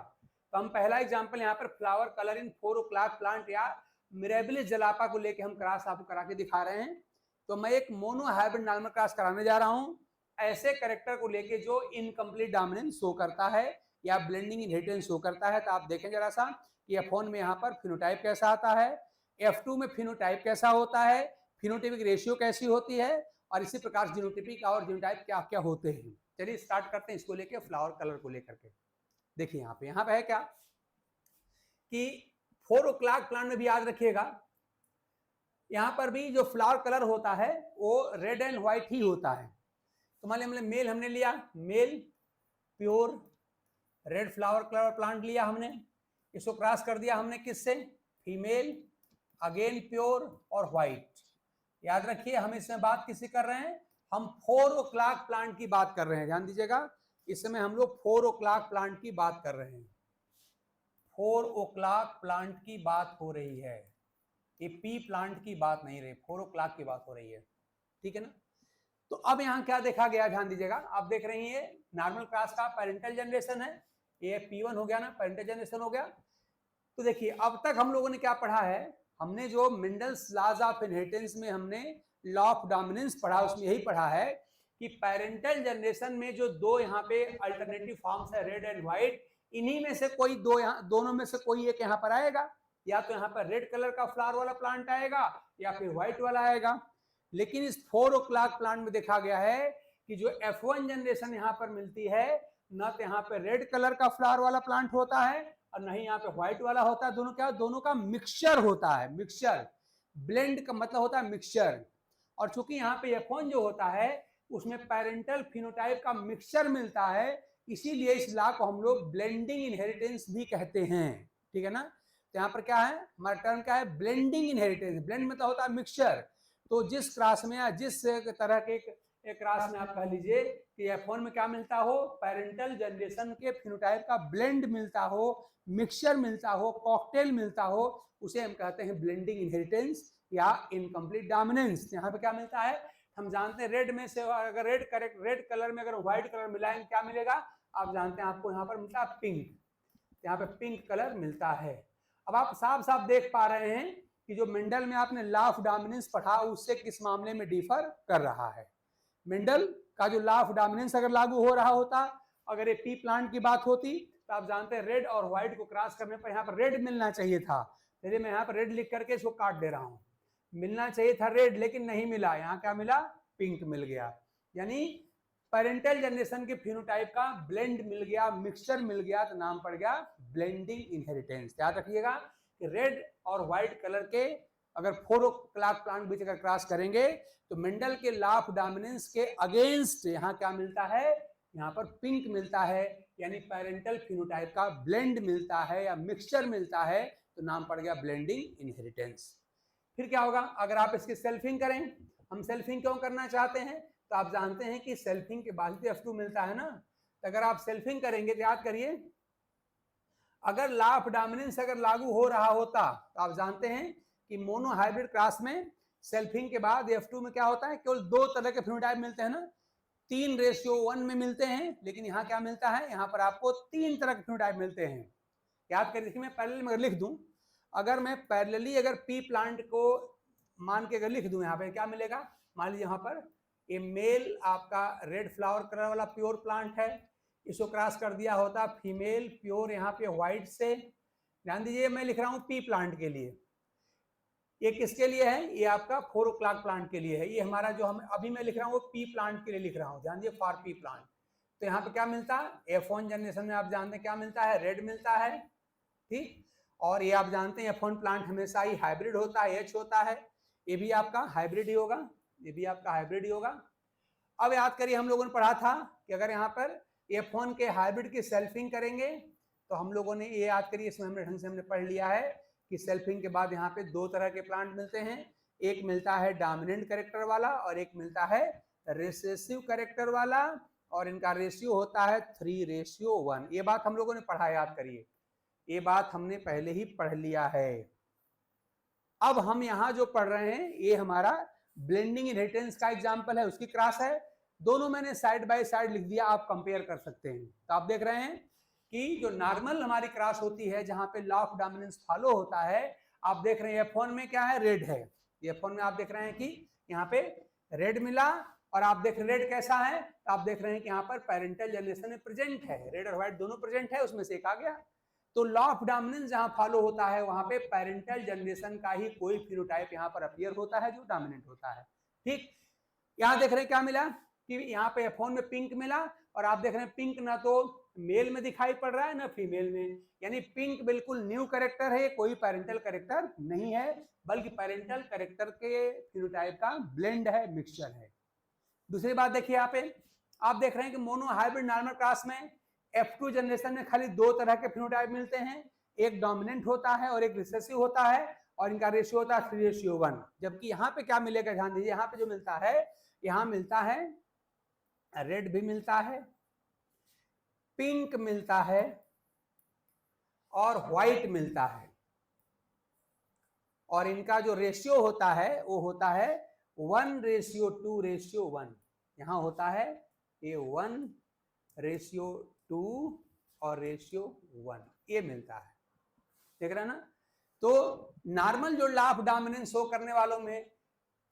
तो हम पहला एग्जांपल यहाँ पर फ्लावर कलर इन 4 o'clock प्लांट या मिरेबिलिस जलापा को लेके हम क्रॉस आपको करा के दिखा रहे हैं। तो मैं एक मोनो हाइब्रिड नॉर्मल क्रॉस कराने जा रहा हूं ऐसे कैरेक्टर को लेके जो इनकम्प्लीट डोमिनेंस शो करता है या ब्लेंडिंग इनहेरिटेंस शो करता है। तो आप देखें जरा सा कि F1 में यहाँ पर फिनोटाइप कैसा आता है, F2 में फिनोटाइप कैसा होता है, फिनोटाइपिक रेशियो कैसी होती है, और इसी प्रकार जीनोटाइपिक और जीनोटाइप क्या क्या होते हैं। चलिए स्टार्ट करते हैं इसको लेके, फ्लावर कलर को लेकर के। देखिए यहाँ पे है क्या कि 4 o'clock प्लांट में भी याद रखिएगा, यहाँ पर भी जो फ्लावर कलर होता है वो रेड एंड व्हाइट ही होता है। तो मान लिया मेल हमने लिया, male pure red flower colour plant लिया हमने, इसको क्रॉस कर दिया हमने किससे, फीमेल, अगेन प्योर और व्हाइट। याद रखिए हम इसमें बात किसकी कर रहे हैं, हम 4 o'clock प्लांट की बात कर रहे हैं, ध्यान दीजिएगा, इस समय हम लोग 4 o'clock प्लांट की बात कर रहे हैं, 4 o'clock प्लांट की बात हो रही है, ये पी प्लांट की बात नहीं रही, 4 o'clock की बात हो रही है, ठीक है ना। तो अब यहाँ क्या देखा गया, ध्यान दीजिएगा, आप देख रहे हैं ये नॉर्मल क्रॉस का पेरेंटल जनरेशन है, ये P1 हो गया ना, पेरेंटल जनरेशन हो गया। तो देखिए अब तक हम लोगों ने क्या पढ़ा है, हमने जो मेंडल्स लॉज ऑफ इनहेरिटेंस में हमने लॉ ऑफ डोमिनेंस पढ़ा, उसमें यही पढ़ा है कि पेरेंटल जनरेशन में जो दो यहाँ पे अल्टरनेटिव फॉर्म्स है रेड एंड व्हाइट, इन्हीं में से कोई दो, यहाँ दोनों में से कोई एक यहाँ पर आएगा, या तो यहाँ पर रेड कलर का फ्लावर वाला प्लांट आएगा या फिर व्हाइट वाला आएगा। लेकिन इस 4 o'clock प्लांट में देखा गया है कि जो F1 जनरेशन यहाँ पर मिलती है, न तो यहाँ पे रेड कलर का फ्लावर वाला प्लांट होता है और नहीं यहाँ पे व्हाइट वाला होता है, दोनों क्या, दोनों का मिक्सचर होता है, मिक्सचर, ब्लेंड का मतलब होता है मिक्सचर। और चूंकि यहाँ पे F1 जो होता है उसमें पेरेंटल फिनोटाइप का मिक्सचर मिलता है, इसीलिए इस लॉ को हम लोग ब्लेंडिंग इनहेरिटेंस भी कहते हैं, ठीक है ना। तो यहाँ पर क्या है, हमारा टर्म क्या है, ब्लेंडिंग इनहेरिटेंस, ब्लेंड मतलब होता है मिक्सचर। तो जिस क्लास में या जिस तरह के एक क्लास में आप कह लीजिए कि F1 में क्या मिलता हो, पेरेंटल जनरेशन के फिनोटाइप का ब्लेंड मिलता हो, मिक्सचर मिलता हो, कॉकटेल मिलता हो, उसे हम कहते हैं ब्लेंडिंग इनहेरिटेंस या इनकम्प्लीट डोमिनेंस। यहाँ पे क्या मिलता है, हम जानते हैं रेड में से अगर रेड कलर में अगर व्हाइट कलर मिलाएंगे क्या मिलेगा, आप जानते हैं आपको यहाँ पर मिलता है पिंक, यहाँ पे पिंक कलर मिलता है। अब आप साफ साफ देख पा रहे हैं कि जो मेंडल में आपने लॉ ऑफ डोमिनेंस पढ़ा उससे किस मामले में डिफर कर रहा है। मेंडल का जो लॉ ऑफ डोमिनेंस अगर लागू हो रहा होता, अगर ये पी प्लांट की बात होती, तो आप जानते हैं रेड और व्हाइट को क्रॉस करने पर यहाँ पर रेड मिलना चाहिए था, चलिए मैं यहाँ पर रेड लिख करके इसको काट दे रहा हूँ। मिलना चाहिए था रेड, लेकिन नहीं मिला, यहाँ क्या मिला, पिंक मिल गया। यानी पेरेंटल जनरेशन के फिनोटाइप का ब्लेंड मिल गया, मिक्सचर मिल गया, तो नाम पड़ गया ब्लेंडिंग इनहेरिटेंस। याद रखिएगा कि रेड और व्हाइट कलर के अगर 4 क्लॉक प्लांट बीच अगर क्रॉस करेंगे तो मेंडल के लॉ ऑफ डोमिनेंस के अगेंस्ट यहाँ क्या मिलता है, यहाँ पर पिंक मिलता है, यानी पेरेंटल फिनोटाइप का ब्लेंड मिलता है या मिक्सचर मिलता है, तो नाम पड़ गया ब्लेंडिंग इनहेरिटेंस। फिर क्या होगा अगर आप इसकी सेल्फिंग करें, हम सेल्फिंग क्यों करना चाहते हैं, तो आप जानते हैं कि सेल्फिंग के बाद F2 मिलता है ना, तो अगर आप सेल्फिंग करेंगे तो याद करिए अगर लॉ ऑफ डोमिनेंस अगर लागू हो रहा होता तो आप जानते हैं कि मोनो हाइब्रिड क्रॉस में सेल्फिंग के बाद F2 में क्या होता है, केवल 2 तरह के फिनोटाइप मिलते हैं ना, 3:1 में मिलते हैं, लेकिन यहाँ क्या मिलता है, यहाँ पर आपको 3 तरह के फिनोटाइप मिलते हैं। याद करिए, देखिए मैं पैरेलल में अगर लिख दूं, अगर मैं पैरेलली अगर पी प्लांट को मान के अगर लिख दूं, यहाँ पे क्या मिलेगा, मान लीजिए यहाँ पर ये मेल आपका रेड फ्लावर कलर वाला प्योर प्लांट है, इसको क्रॉस कर दिया होता फीमेल प्योर यहाँ पे व्हाइट से। ध्यान दीजिए मैं लिख रहा हूँ पी प्लांट के लिए, ये किसके लिए है, ये आपका 4 o'clock प्लांट के लिए है, ये हमारा जो हम अभी मैं लिख रहा हूँ वो पी प्लांट के लिए लिख रहा हूँ, ध्यान दीजिए फॉर पी प्लांट। तो यहाँ पे क्या मिलता है, F1 जनरेशन में आप जानते हैं क्या मिलता है, रेड मिलता है, ठीक। और ये आप जानते हैं F1 प्लांट हमेशा ही हाइब्रिड होता है, H होता है, ये भी आपका हाइब्रिड ही होगा, ये भी आपका हाइब्रिड ही होगा। अब याद करिए हम लोगों ने पढ़ा था कि अगर यहाँ पर F1 के हाइब्रिड की सेल्फिंग करेंगे तो हम लोगों ने ये याद करिए, इसमें हमने ढंग से हमने पढ़ लिया है कि सेल्फिंग के बाद यहाँ पे 2 तरह के प्लांट मिलते हैं, एक मिलता है डोमिनेंट कैरेक्टर वाला और एक मिलता है रिसेसिव कैरेक्टर वाला, और इनका रेशियो होता है 3:1। ये बात हम लोगों ने पढ़ा, याद करिए ये बात हमने पहले ही पढ़ लिया है। अब हम यहाँ जो पढ़ रहे हैं ये हमारा ब्लेंडिंग इनहेरिटेंस का एग्जाम्पल है, उसकी क्रॉस है, दोनों मैंने साइड बाय साइड लिख दिया, आप कंपेयर कर सकते हैं। तो आप देख रहे हैं कि जो नॉर्मल हमारी क्रॉस होती है जहां पे लॉ ऑफ डोमिनेंस फॉलो होता है, आप देख रहे हैं F1 में क्या है, रेड है, F1 में आप देख रहे हैं कि यहाँ पे रेड मिला, और आप देख रहे रेड कैसा है, तो आप देख रहे हैं कि यहाँ पर पेरेंटल जनरेशन में प्रेजेंट है, रेड और व्हाइट दोनों प्रेजेंट है, उसमें से एक आ गया। तो लॉ ऑफ डोमिनेंस जहां फॉलो होता है वहां पे पेरेंटल जनरेशन का ही कोई फिनोटाइप यहाँ पर अपीयर होता है जो डोमिनेंट होता है, ठीक। यहाँ देख रहे हैं क्या मिला कि यहाँ पे F1 में पिंक मिला, और आप देख रहे हैं पिंक ना तो मेल में दिखाई पड़ रहा है ना फीमेल में, यानी पिंक बिल्कुल न्यू कैरेक्टर है, कोई पेरेंटल कैरेक्टर नहीं है, बल्कि पेरेंटल कैरेक्टर के फिनोटाइप का ब्लेंड है, मिक्सचर है। दूसरी बात देखिए यहाँ पे आप देख रहे हैं कि मोनो हाइब्रिड नॉर्मल क्रॉस में F2 जनरेशन में खाली 2 तरह के फिनोटाइप मिलते हैं, एक डोमिनेंट होता है और एक रिसेसिव होता है, और इनका रेशियो होता है 3:1। जबकि यहाँ पे क्या मिलेगा, ध्यान दीजिए यहाँ पे जो मिलता है, यहाँ मिलता है रेड भी मिलता है, पिंक मिलता है और व्हाइट मिलता है, और इनका जो रेशियो होता है वो होता है 1:2:1। यहाँ होता है ये 1:2 और रेशियो 1, ये मिलता है, देख रहे हैं ना। तो नॉर्मल जो लॉ ऑफ डोमिनेंस शो करने वालों में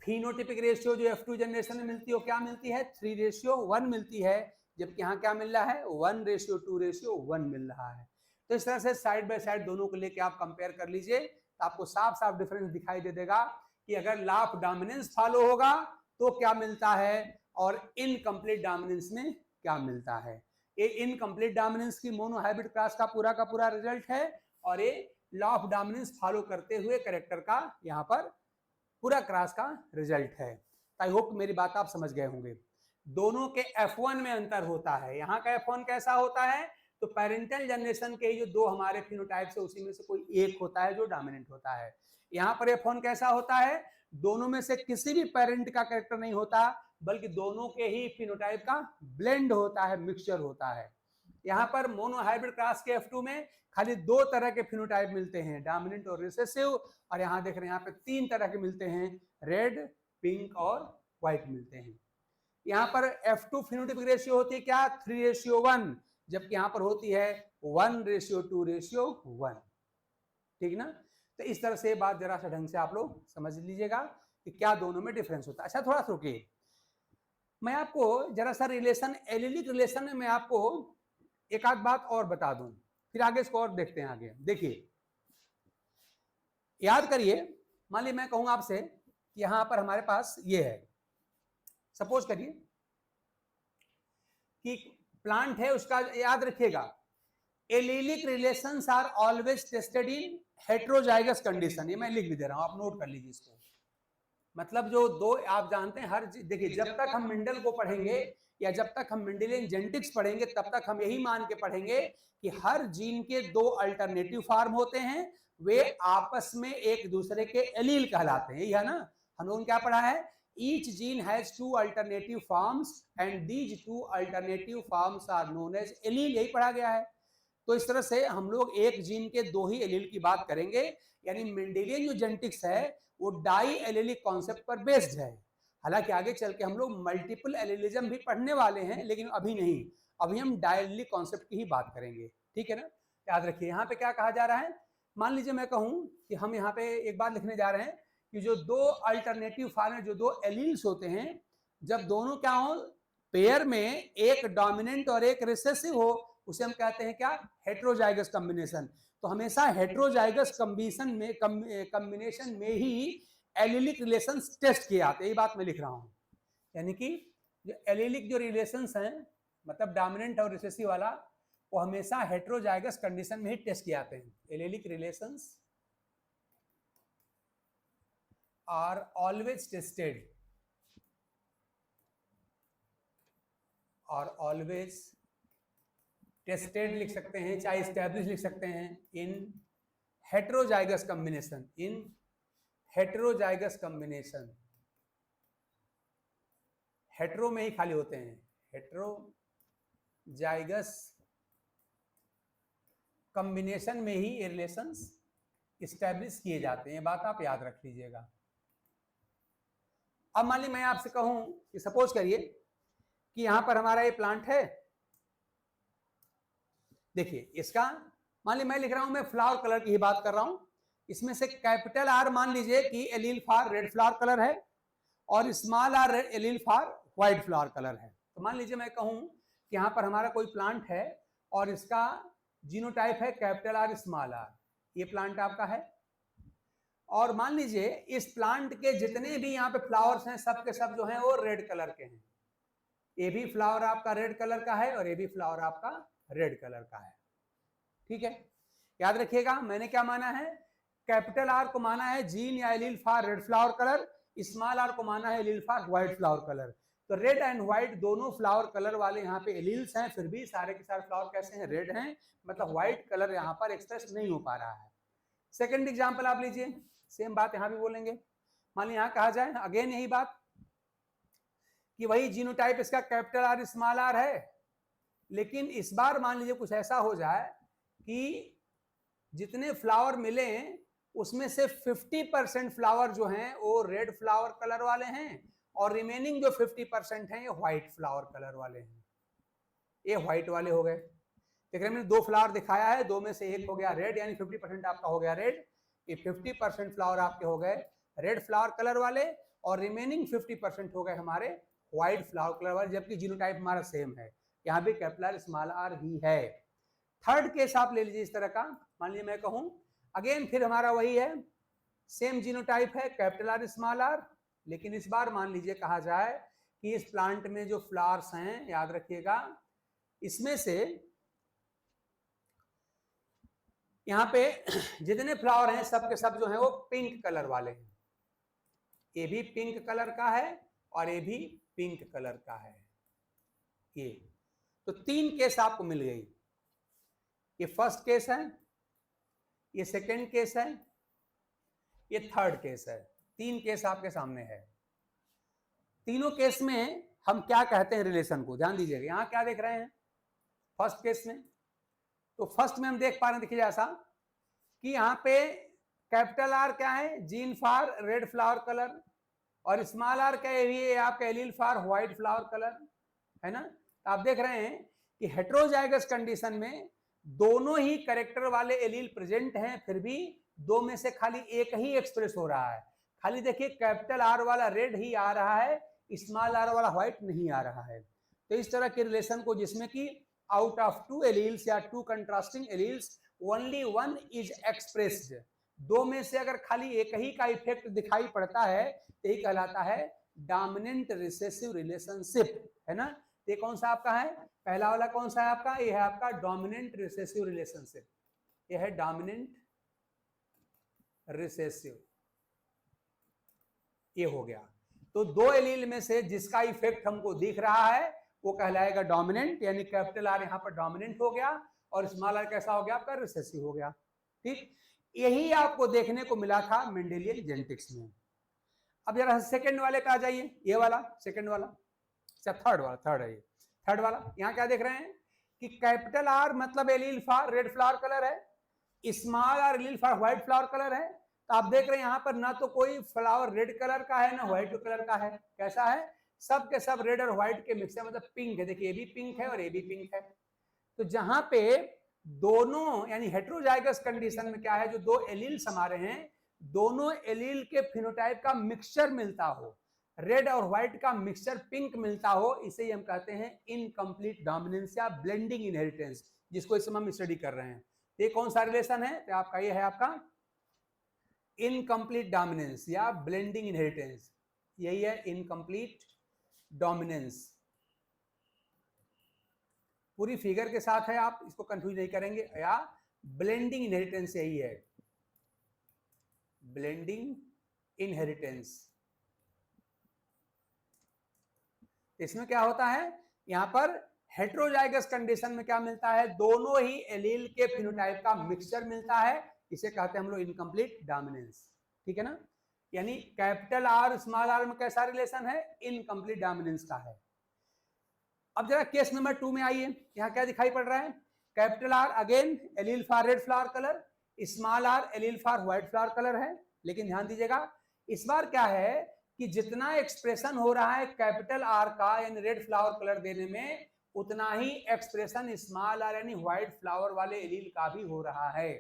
फिनोटिपिक रेशियो जो F2 जनरेशन में मिलती है वो क्या मिलती है, 3:1 मिलती है, जबकि यहाँ क्या मिल रहा है, 1:2:1 मिल रहा है। तो इस तरह से साइड बाय साइड दोनों को लेके आप कंपेयर कर लीजिए, तो आपको साफ साफ डिफरेंस दिखाई दे देगा कि अगर लॉ ऑफ डोमिनेंस फॉलो होगा तो क्या मिलता है, और इनकम्प्लीट डोमिनेंस में क्या मिलता है। ये इनकम्प्लीट डोमिनेंस की मोनो हाइब्रिड क्लास का पूरा रिजल्ट है, और ये लॉ ऑफ डोमिनेंस फॉलो करते हुए कैरेक्टर का यहाँ पर पूरा क्रॉस का रिजल्ट है। आई होप मेरी बात आप समझ गए होंगे। दोनों के F1 में अंतर होता है, यहाँ का F1 कैसा होता है, तो पेरेंटल जनरेशन के जो 2 हमारे फिनोटाइप से उसी में से कोई एक होता है जो डोमिनेंट होता है। यहाँ पर F1 कैसा होता है, दोनों में से किसी भी पेरेंट का कैरेक्टर नहीं होता, बल्कि दोनों के ही फिनोटाइप का ब्लेंड होता है, मिक्सचर होता है। यहाँ पर मोनो हाइब्रिड क्लास के F2 में खाली 2 तरह के फिनोटाइप मिलते हैं, डोमिनेंट और रिसेसिव, और यहाँ देख रहे हैं यहाँ पे 3 तरह के मिलते हैं, रेड, पिंक और व्हाइट मिलते हैं। यहाँ पर F2 फिनोटाइपिक रेशियो होती है क्या, 3:1, जबकि यहाँ पर होती है 1:2:1। ठीक ना। तो इस तरह से बात जरा सा ढंग से आप लोग समझ लीजिएगा कि क्या दोनों में डिफरेंस होता है। अच्छा थोड़ा सा रुकिए, मैं आपको जरा सा रिलेशन, एलिलिक रिलेशन में मैं आपको एक आध बात और बता दूं, फिर आगे इसको और देखते हैं। आगे देखिए, याद करिए, मान ली मैं कहूं आपसे कि यहां पर हमारे पास ये है, सपोज करिए कि प्लांट है, उसका याद रखिएगा allelic relations are always tested in heterozygous condition. ये मैं लिख भी दे रहा हूं, आप नोट कर लीजिए इसको। मतलब जो दो, आप जानते हैं हर, देखिए जब तक हम मेंडल को पढ़ेंगे या जब तक हम मेंडेलियन जेनेटिक्स पढ़ेंगे तब तक हम यही मान के पढ़ेंगे कि हर जीन के दो अल्टरनेटिव फॉर्म होते हैं, वे आपस में एक दूसरे के एलील कहलाते हैं, यही है ना। हम लोगों ने क्या पढ़ा है, each gene has two alternative forms and these two alternative forms are known as allele, यही पढ़ा गया है। तो इस तरह से हम लोग एक जीन के दो ही एलील की बात करेंगे, यानी मेंडेलियन जो जेनेटिक्स है वो डाई एलिलिक कॉन्सेप्ट पर बेस्ड है। हालांकि आगे चल के हम लोग मल्टीपल एलिलिज्म भी पढ़ने वाले हैं, लेकिन अभी नहीं, अभी हम डाई एलिलिक कॉन्सेप्ट की ही बात करेंगे, ठीक है ना। याद रखिए यहाँ पे क्या कहा जा रहा है, मान लीजिए मैं कहूँ कि हम यहाँ पे एक बात लिखने जा रहे हैं कि जो दो अल्टरनेटिव फॉर्म, जो दो एलील्स होते हैं, जब दोनों क्या हो, पेयर में एक डोमिनेंट और एक रिसेसिव हो, उसे हम कहते हैं क्या, हेट्रोजाइगस कॉम्बिनेशन। तो हमेशा हेट्रोजाइगस कॉम्बिनेशन में ही एलिलिक रिलेशंस टेस्ट किए आते हैं, ये बात मैं लिख रहा हूं। यानी कि जो एलिलिक जो रिलेशंस हैं, मतलब डोमिनेंट और रिसेसिव वाला, वो हमेशा हेट्रोजाइगस कंडीशन में ही टेस्ट किए आते हैं। Allelic relations are always tested और ऑलवेज टेस्टेड लिख सकते हैं, चाहे एस्टैब्लिश लिख सकते हैं, in heterozygous combination, in heterozygous combination, hetero में ही खाली होते हैं, हेट्रोजाइगस कॉम्बिनेशन में ही ये रिलेशंस एस्टैब्लिश किए जाते हैं, बात आप याद रख लीजिएगा। अब मान ली मैं आपसे कहूं कि सपोज करिए कि यहां पर हमारा ये प्लांट है, देखिए इसका, मान ली मैं लिख रहा हूं, मैं फ्लावर कलर की ही बात कर रहा हूं, इसमें से कैपिटल आर मान लीजिए कि allele for red flower colour है और small R allele for white flower colour है। तो मान लीजिए मैं कहूं कि यहां पर हमारा कोई प्लांट है और इसका जीनोटाइप है कैपिटल आर स्मॉल आर, ये प्लांट आपका है, और मान लीजिए इस प्लांट के जितने भी यहाँ पे फ्लावर्स हैं सब के सब जो हैं वो रेड कलर के हैं, ये भी फ्लावर आपका रेड कलर का है और ये भी फ्लावर आपका रेड कलर का है, ठीक है। याद रखिएगा मैंने क्या माना है, कैपिटल आर को माना है जीन या allele for red flower colour, small R को माना है allele for white flower colour. तो रेड एंड व्हाइट दोनों फ्लावर कलर वाले यहाँ पे एलील्स हैं, फिर भी सारे के सारे फ्लावर कैसे हैं, रेड हैं, मतलब व्हाइट कलर यहाँ पर एक्सप्रेस नहीं हो पा रहा है। सेकेंड एग्जाम्पल आप लीजिए, सेम बात यहाँ भी बोलेंगे। मान लीजिए यहाँ कहा जाए अगेन यही बात कि वही जीनोटाइप इसका कैपिटल आर स्मॉल आर है, लेकिन इस बार मान लीजिए कुछ ऐसा हो जाए कि जितने फ्लावर मिले उसमें से 50% फ्लावर जो हैं वो रेड फ्लावर कलर वाले हैं और रिमेनिंग जो 50% हैं ये व्हाइट फ्लावर कलर वाले हैं, ये व्हाइट वाले हो गए। देख रहे हैं मैंने दो फ्लावर दिखाया है, दो में से एक हो गया रेड, यानी 50% आपका हो गया रेड, ये 50% फ्लावर आपके हो गए रेड फ्लावर कलर वाले और रिमेनिंग 50% हो गए हमारे व्हाइट फ्लावर कलर वाले, जबकि जीनोटाइप हमारा सेम है, यहाँ भी कैपिटल स्मॉल आर ही है। थर्ड केस आप ले लीजिए इस तरह का, मान लीजिए मैं कहूं अगेन फिर हमारा वही है, सेम जीनोटाइप है कैपिटल आर स्मॉल आर, लेकिन इस बार मान लीजिए कहा जाए कि इस प्लांट में जो फ्लावर्स हैं, याद रखिएगा इसमें से यहाँ पे जितने फ्लावर हैं सब के सब जो हैं वो पिंक कलर वाले हैं, ये भी पिंक कलर का है और ये भी पिंक कलर का है, ये तो तीन केस आपको मिल गई, ये फर्स्ट केस है, ये सेकंड केस है, ये थर्ड केस है, तीन केस आपके सामने है। तीनों केस में हम क्या कहते हैं रिलेशन को, ध्यान दीजिएगा। यहां क्या देख रहे हैं फर्स्ट केस में, तो फर्स्ट में हम देख पा रहे हैं, देखिए ऐसा कि यहाँ पे कैपिटल आर क्या है, gene for red flower colour, और स्मॉल आर क्या है, आपका allele for white flower colour है ना। तो आप देख रहे हैं कि हेट्रोजाइगस कंडीशन में दोनों ही कैरेक्टर वाले एलील प्रेजेंट हैं, फिर भी दो में से खाली एक ही एक्सप्रेस हो रहा है। खाली देखिए कैपिटल आर वाला रेड ही आ रहा है, स्मॉल आर वाला व्हाइट नहीं आ रहा है। तो इस तरह के रिलेशन को, जिसमें कि आउट ऑफ टू एलील्स या two contrasting alleles only one is expressed, दो में से अगर खाली एक ही का इफेक्ट दिखाई पड़ता है तो यही कहलाता है डोमिनेंट रिसेसिव रिलेशनशिप, है ना। ये कौन सा आपका है, पहला वाला कौन सा है आपका, ये है आपका डोमिनेंट रिसेसिव रिलेशनशिप, ये है डोमिनेंट रिसेसिव, ये हो गया। तो दो एलील में से जिसका इफेक्ट हमको दिख रहा है वो कहलाएगा डोमिनेंट, यानी कैपिटल आर यहां पर डोमिनेंट हो गया और स्मॉल आर कैसा हो गया आपका, रिसेसिव हो गया। ठीक, यही आपको देखने को मिला था मेंडेलियन जेनेटिक्स में। अब जरा सेकंड वाले पे आ जाइए, ये वाला सेकंड वाला, थर्ड वाला, थर्ड है ये, थर्ड वाला। यहाँ क्या देख रहे हैं कि कैपिटल आर मतलब allele for red flower colour है, small R allele for white flower colour है। तो आप देख रहे हैं यहाँ पर ना तो कोई फ्लावर रेड कलर का है ना व्हाइट कलर का है, कैसा है, सब के सब रेड और व्हाइट के मिक्स है, मतलब पिंक है। देखिए ये भी पिंक है और ये भी पिंक है। तो जहां पे दोनों यानी हेट्रोजाइगस कंडीशन में क्या है, जो दो एलील्स हमारे हैं, दोनों एलील के फिनोटाइप का मिक्सचर मिलता हो, रेड और व्हाइट का मिक्सचर पिंक मिलता हो, इसे ही हम कहते हैं इनकम्प्लीट डोमिनेंस या ब्लेंडिंग इनहेरिटेंस, जिसको इस समय हम स्टडी कर रहे हैं। ये कौन सा रिलेशन है, तो आपका ये है आपका इनकम्प्लीट डोमिनेंस या ब्लेंडिंग इनहेरिटेंस, यही है इनकम्प्लीट डोमिनेंस। पूरी फिगर के साथ है, आप इसको कंफ्यूज नहीं करेंगे, या ब्लेंडिंग इनहेरिटेंस यही है, ब्लेंडिंग इनहेरिटेंस। इसमें क्या होता है, यहां पर हेट्रोजाइगस कंडीशन में क्या मिलता है, दोनों ही एलील के फिनोटाइप का मिक्सचर मिलता है, इसे कहते हैं हम लोग इनकम्प्लीट डोमिनेंस। ठीक है ना, यानी कैपिटल आर स्मॉल आर में कैसा रिलेशन है, इनकम्प्लीट डोमिनेंस का है। अब जरा केस नंबर 2 में आइए, यहाँ क्या दिखाई पड़ रहा है, capital R again allele for red flower colour, small R allele for white flower colour है। लेकिन ध्यान दीजिएगा इस बार क्या है कि जितना एक्सप्रेशन हो रहा है कैपिटल आर का यानी रेड फ्लावर कलर देने में, उतना ही एक्सप्रेशन स्मॉल आर यानी व्हाइट फ्लावर वाले एलील का भी हो रहा है।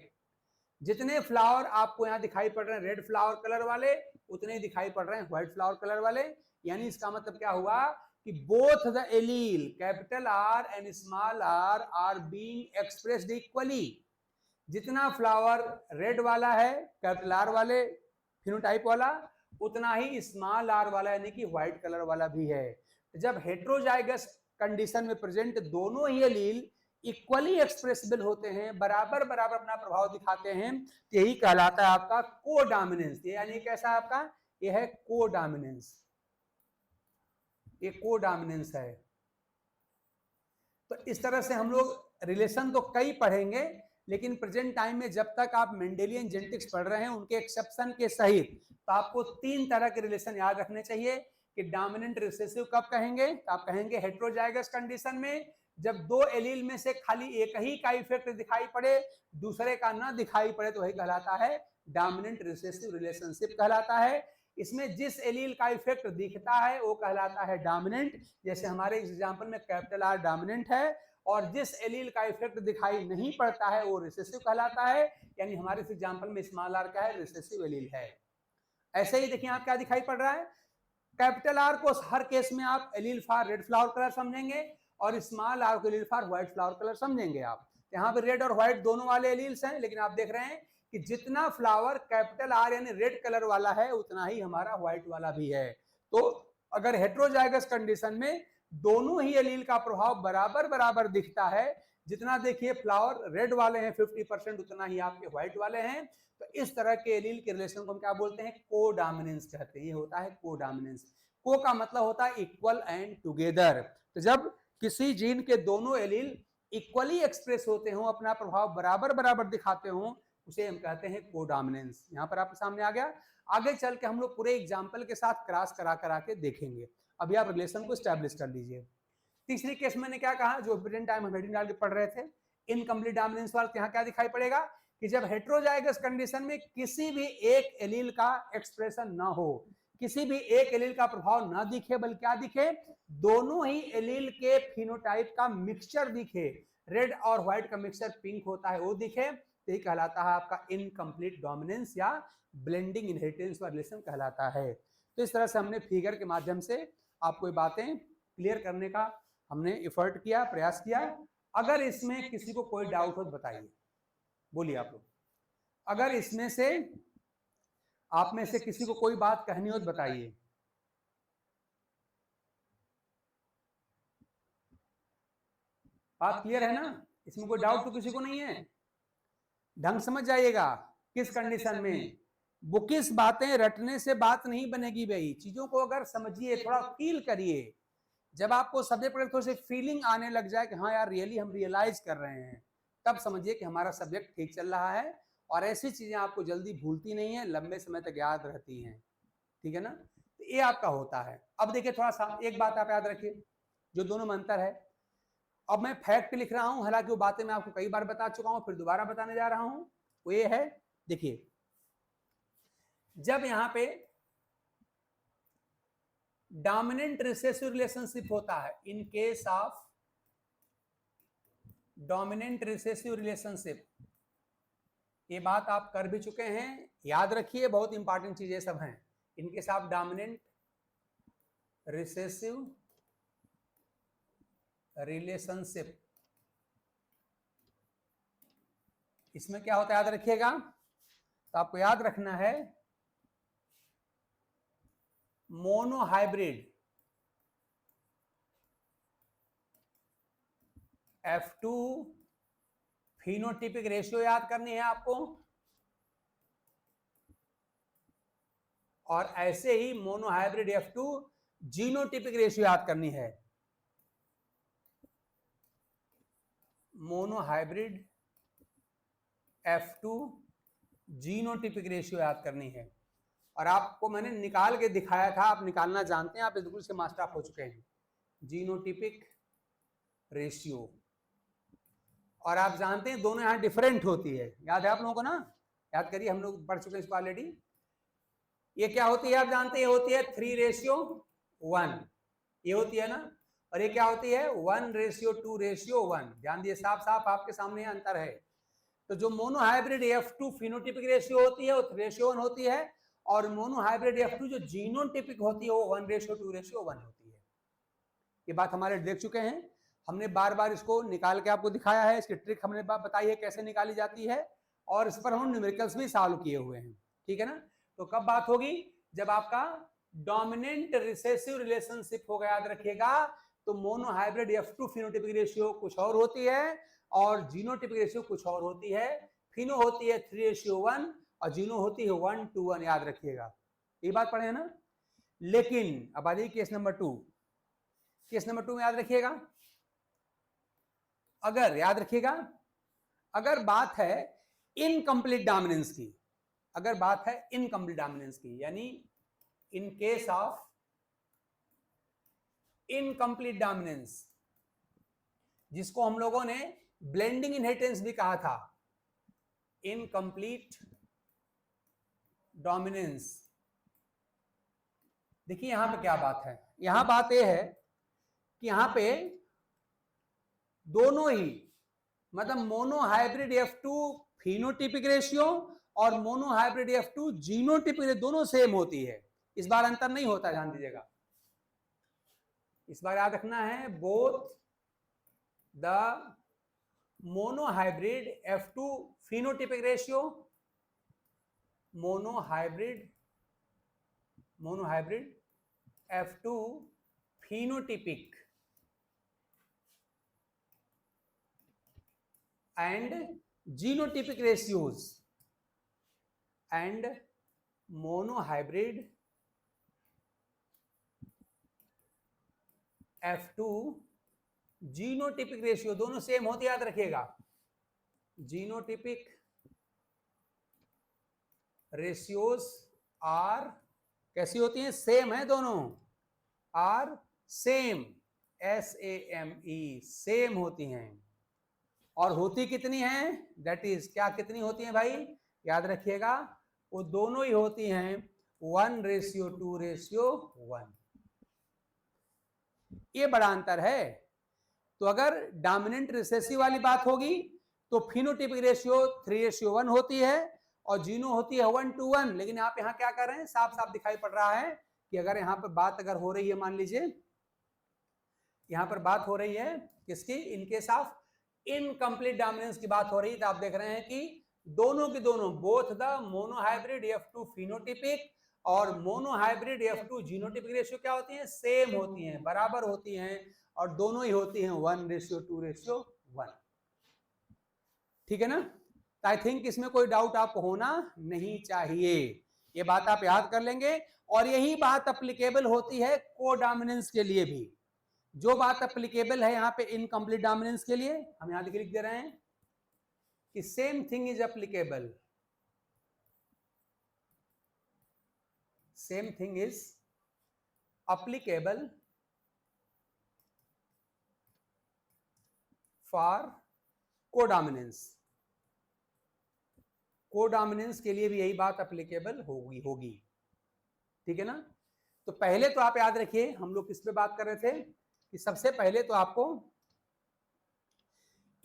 जितने फ्लावर आपको यहाँ दिखाई पड़ रहे हैं रेड फ्लावर कलर वाले, उतने ही दिखाई पड़ रहे हैं व्हाइट फ्लावर कलर वाले। यानी इसका मतलब क्या हुआ कि both the allele capital R and small R are being expressed equally. जितना फ्लावर रेड वाला है कैपिटल आर वाले फिनोटाइप वाला, उतना ही स्मॉल आर वाला यानी कि व्हाइट कलर वाला भी है। जब हेट्रोजाइगस कंडीशन में प्रेजेंट दोनों ही एलील इक्वली एक्सप्रेसिबल होते हैं, बराबर बराबर अपना प्रभाव दिखाते हैं, तो यही कहलाता है आपका कोडोमिनेंस। यानी कैसा आपका, यह है कोडोमिनेंस, ये कोडोमिनेंस है। तो इस तरह से हम लोग रिलेशन तो कई पढ़ेंगे, लेकिन प्रेजेंट टाइम में जब तक आप मेंडेलियन जेनेटिक्स पढ़ रहे हैं उनके एक्सेप्शन के सहित, तो आपको 3 तरह के रिलेशन याद रखने चाहिए कि डोमिनेंट रिसेसिव कब कहेंगे, तो आप कहेंगे हेट्रोजाइगस कंडीशन में, जब दो एलील में से खाली एक ही का इफेक्ट दिखाई पड़े, दूसरे का ना दिखाई पड़े, तो वही कहलाता है डोमिनेंट रिसेसिव रिलेशनशिप कहलाता है। इसमें जिस एलील का इफेक्ट दिखता है वो कहलाता है डोमिनेंट, जैसे हमारे एग्जांपल में कैपिटल आर डोमिनेंट है, और जिस एलील का इफेक्ट दिखाई नहीं पड़ता है वो रिसेसिव कहलाता है, यानी हमारे इस एग्जांपल में स्मॉल आर क्या है, रिसेसिव एलील है। ऐसे ही देखिए आप क्या दिखाई पड़ रहा है, कैपिटल आर को हर केस में आप allele for red flower colour समझेंगे और स्मॉल आर को allele for white flower colour समझेंगे आप। यहाँ पे रेड और व्हाइट दोनों वाले एलील्स हैं, लेकिन आप देख रहे हैं कि जितना फ्लावर कैपिटल आर यानी रेड कलर वाला है, उतना ही हमारा व्हाइट वाला भी है। तो अगर हेट्रोजाइगस कंडीशन में दोनों ही एलील का प्रभाव बराबर बराबर दिखता है, जितना देखिए फ्लावर रेड वाले हैं 50%, उतना ही आपके व्हाइट वाले हैं। तो इस तरह के एलील के रिलेशन को हम क्या बोलते हैं, कोडोमिनेंस कहते हैं। ये होता है कोडोमिनेंस। को का मतलब होता है इक्वल एंड टुगेदर। तो जब किसी जीन के दोनों एलील इक्वली एक्सप्रेस होते हो, अपना प्रभाव बराबर बराबर दिखाते हो, उसे हम कहते हैं कोडोमिनेंस। यहाँ पर आपके सामने आ गया। आगे चल के हम लोग पूरे एग्जाम्पल के साथ क्रॉस करा के देखेंगे। अभी आप रिलेशन को स्टैब्लिश कर लीजिए। तीसरी केस मैंने क्या कहा, जो प्रेजेंट टाइम हम हेडिंग डाल के पढ़ रहे थे, इनकम्प्लीट डोमिनेंस वाला, यहाँ क्या दिखाई पड़ेगा कि जब हेट्रोजाइगस कंडीशन में किसी भी एक एलील का एक्सप्रेशन ना हो, किसी भी एक एलील का प्रभाव ना दिखे, बल्कि क्या दिखे, दोनों ही एलील के फिनोटाइप का मिक्सचर दिखे, रेड और व्हाइट का मिक्सचर पिंक होता है वो दिखे, तो ये कहलाता है आपका इनकम्प्लीट डोमिनेंस या ब्लेंडिंग इनहेरिटेंस का रिलेशन कहलाता है। तो इस तरह से हमने फिगर के माध्यम से आपको ये बातें क्लियर करने का हमने एफर्ट किया, प्रयास किया। अगर इसमें किसी को कोई डाउट हो तो बताइए, बोलिए आप लोग। अगर इसमें से आप में से किसी को कोई बात कहनी हो तो बताइए। बात क्लियर है ना, इसमें कोई डाउट तो किसी को नहीं है? ढंग समझ जाइएगा। किस कंडीशन में? बुकिस बातें रटने से बात नहीं बनेगी भाई, चीजों को अगर समझिए, थोड़ा फील करिए। जब आपको सब्जेक्ट पर थोड़ी सी फीलिंग आने लग जाए कि हाँ यार रियली हम रियलाइज कर रहे हैं, तब समझिए कि हमारा सब्जेक्ट ठीक चल रहा है। और ऐसी चीजें आपको जल्दी भूलती नहीं है, लंबे समय तक याद रहती हैं, ठीक है ना। तो ये आपका होता है। अब देखिए थोड़ा सा एक बात आप याद रखिए, जो दोनों में अंतर है। अब मैं फैक्ट लिख रहा हूं, हालांकि वो बातें मैं आपको कई बार बता चुका हूं, फिर दोबारा बताने जा रहा हूं। वो ये है, देखिए जब यहां पे डोमिनेंट रिसेसिव रिलेशनशिप होता है, in case of dominant recessive relationship, ये बात आप कर भी चुके हैं, याद रखिए, बहुत इंपॉर्टेंट चीजें सब हैं। In case of dominant recessive relationship, इसमें क्या होता है याद रखिएगा। तो आपको याद रखना है मोनोहाइब्रिड F2 फिनोटिपिक रेशियो याद करनी है आपको, और ऐसे ही मोनोहाइब्रिड F2 जीनोटिपिक रेशियो याद करनी है। मोनोहाइब्रिड F2 जीनोटिपिक रेशियो याद करनी है। और आपको मैंने निकाल के दिखाया था, आप निकालना जानते हैं, आप बिल्कुल से मास्टर ऑफ हो चुके हैं। जीनोटिपिक रेशियो, और आप जानते हैं दोनों यहां डिफरेंट होती है, याद है आप लोगों को ना, याद करिए, हम लोग पढ़ चुके हैं इसको ऑलरेडी। ये क्या होती है आप जानते हैं, ये होती है 3:1, ये होती है ना। और ये क्या होती है 1:2:1। ध्यान दिए, साफ साफ आपके सामने अंतर है। तो जो मोनोहाइब्रिड F2 फिनोटिपिक रेशियो होती है वो 3:1 होती है, और मोनोहाइब्रिड F2 जो जीनोटिपिक होती है वो 1:2:1 होती है। ये बात हमारे देख चुके हैं, हमने बार बार इसको निकाल के आपको दिखाया है, इसकी ट्रिक हमने बताई है कैसे निकाली जाती है, और इस पर हम न्यूमेरिकल्स भी सॉल्व किए हुए हैं, ठीक है ना। तो कब बात होगी, जब आपका डोमिनेंट रिसेसिव रिलेशनशिप होगा, याद रखिएगा। तो मोनोहाइब्रिड F2 फिनोटिपिक रेशियो कुछ और होती है, और जीनोटिपिक रेशियो कुछ और होती है। फिनो होती है 3:1 और जीनो होती है 1:1, याद रखिएगा। ये बात पढ़े है ना। लेकिन अब आ जाइए केस नंबर 2। केस नंबर 2 में याद रखिएगा, अगर याद रखिएगा, अगर बात है इनकम्प्लीट डोमिनेंस की, अगर बात है इनकम्प्लीट डोमिनेंस की, यानी in case of incomplete dominance, जिसको हम लोगों ने ब्लेंडिंग इनहेरिटेंस भी कहा था, इनकम्प्लीट डोमिनेंस। देखिए यहां पे क्या बात है, यहां बात यह है कि यहां पे दोनों ही, मतलब मोनोहाइब्रिड F2 फिनोटिपिक रेशियो और मोनोहाइब्रिड F2 जीनोटिपिक दोनों सेम होती है। इस बार अंतर नहीं होता, ध्यान दीजिएगा, इस बार याद रखना है, both the monohybrid F2 phenotypic ratio, monohybrid F2 phenotypic and genotypic ratios and monohybrid F2 genotypic ratio दोनों सेम होती है, याद रखिएगा। जीनोटिपिक रेशियोज आर कैसी होती हैं, सेम है, दोनों आर सेम, SAME, सेम होती हैं। और होती कितनी है, दैट इज क्या, कितनी होती है भाई, याद रखिएगा, वो दोनों ही होती हैं 1:2:1। ये बड़ा अंतर है। तो अगर डोमिनेंट रिसेसिव वाली बात होगी तो फिनोटाइपिक रेशियो 3:1 होती है और जीनो होती है 1:1। लेकिन आप यहाँ क्या कर रहे हैं, साफ साफ दिखाई पड़ रहा है कि अगर यहाँ पर बात अगर हो रही है, मान लीजिए यहाँ पर बात हो रही है किसकी, in case of incomplete dominance की बात हो रही है, तो आप देख रहे हैं कि दोनों के दोनों both the monohybrid F2 phenotypic और मोनोहाइब्रिड F2 जीनोटाइपिक रेशियो क्या होती है, सेम होती हैं, बराबर होती हैं और दोनों ही होती हैं 1:2:1। ठीक है ना। आई थिंक इसमें कोई डाउट आपको होना नहीं चाहिए, ये बात आप याद कर लेंगे। और यही बात अप्लीकेबल होती है कोडोमिनेंस के लिए भी। जो बात अप्लीकेबल है यहाँ पे इनकम्प्लीट डोमिनेंस के लिए, हम यहाँ लिख दे रहे हैं कि same thing is applicable, same thing is applicable for codominance. Codominance के लिए भी यही बात अप्लीकेबल होगी। ठीक है ना। तो पहले तो आप याद रखिए हम लोग किस पे बात कर रहे थे कि सबसे पहले तो आपको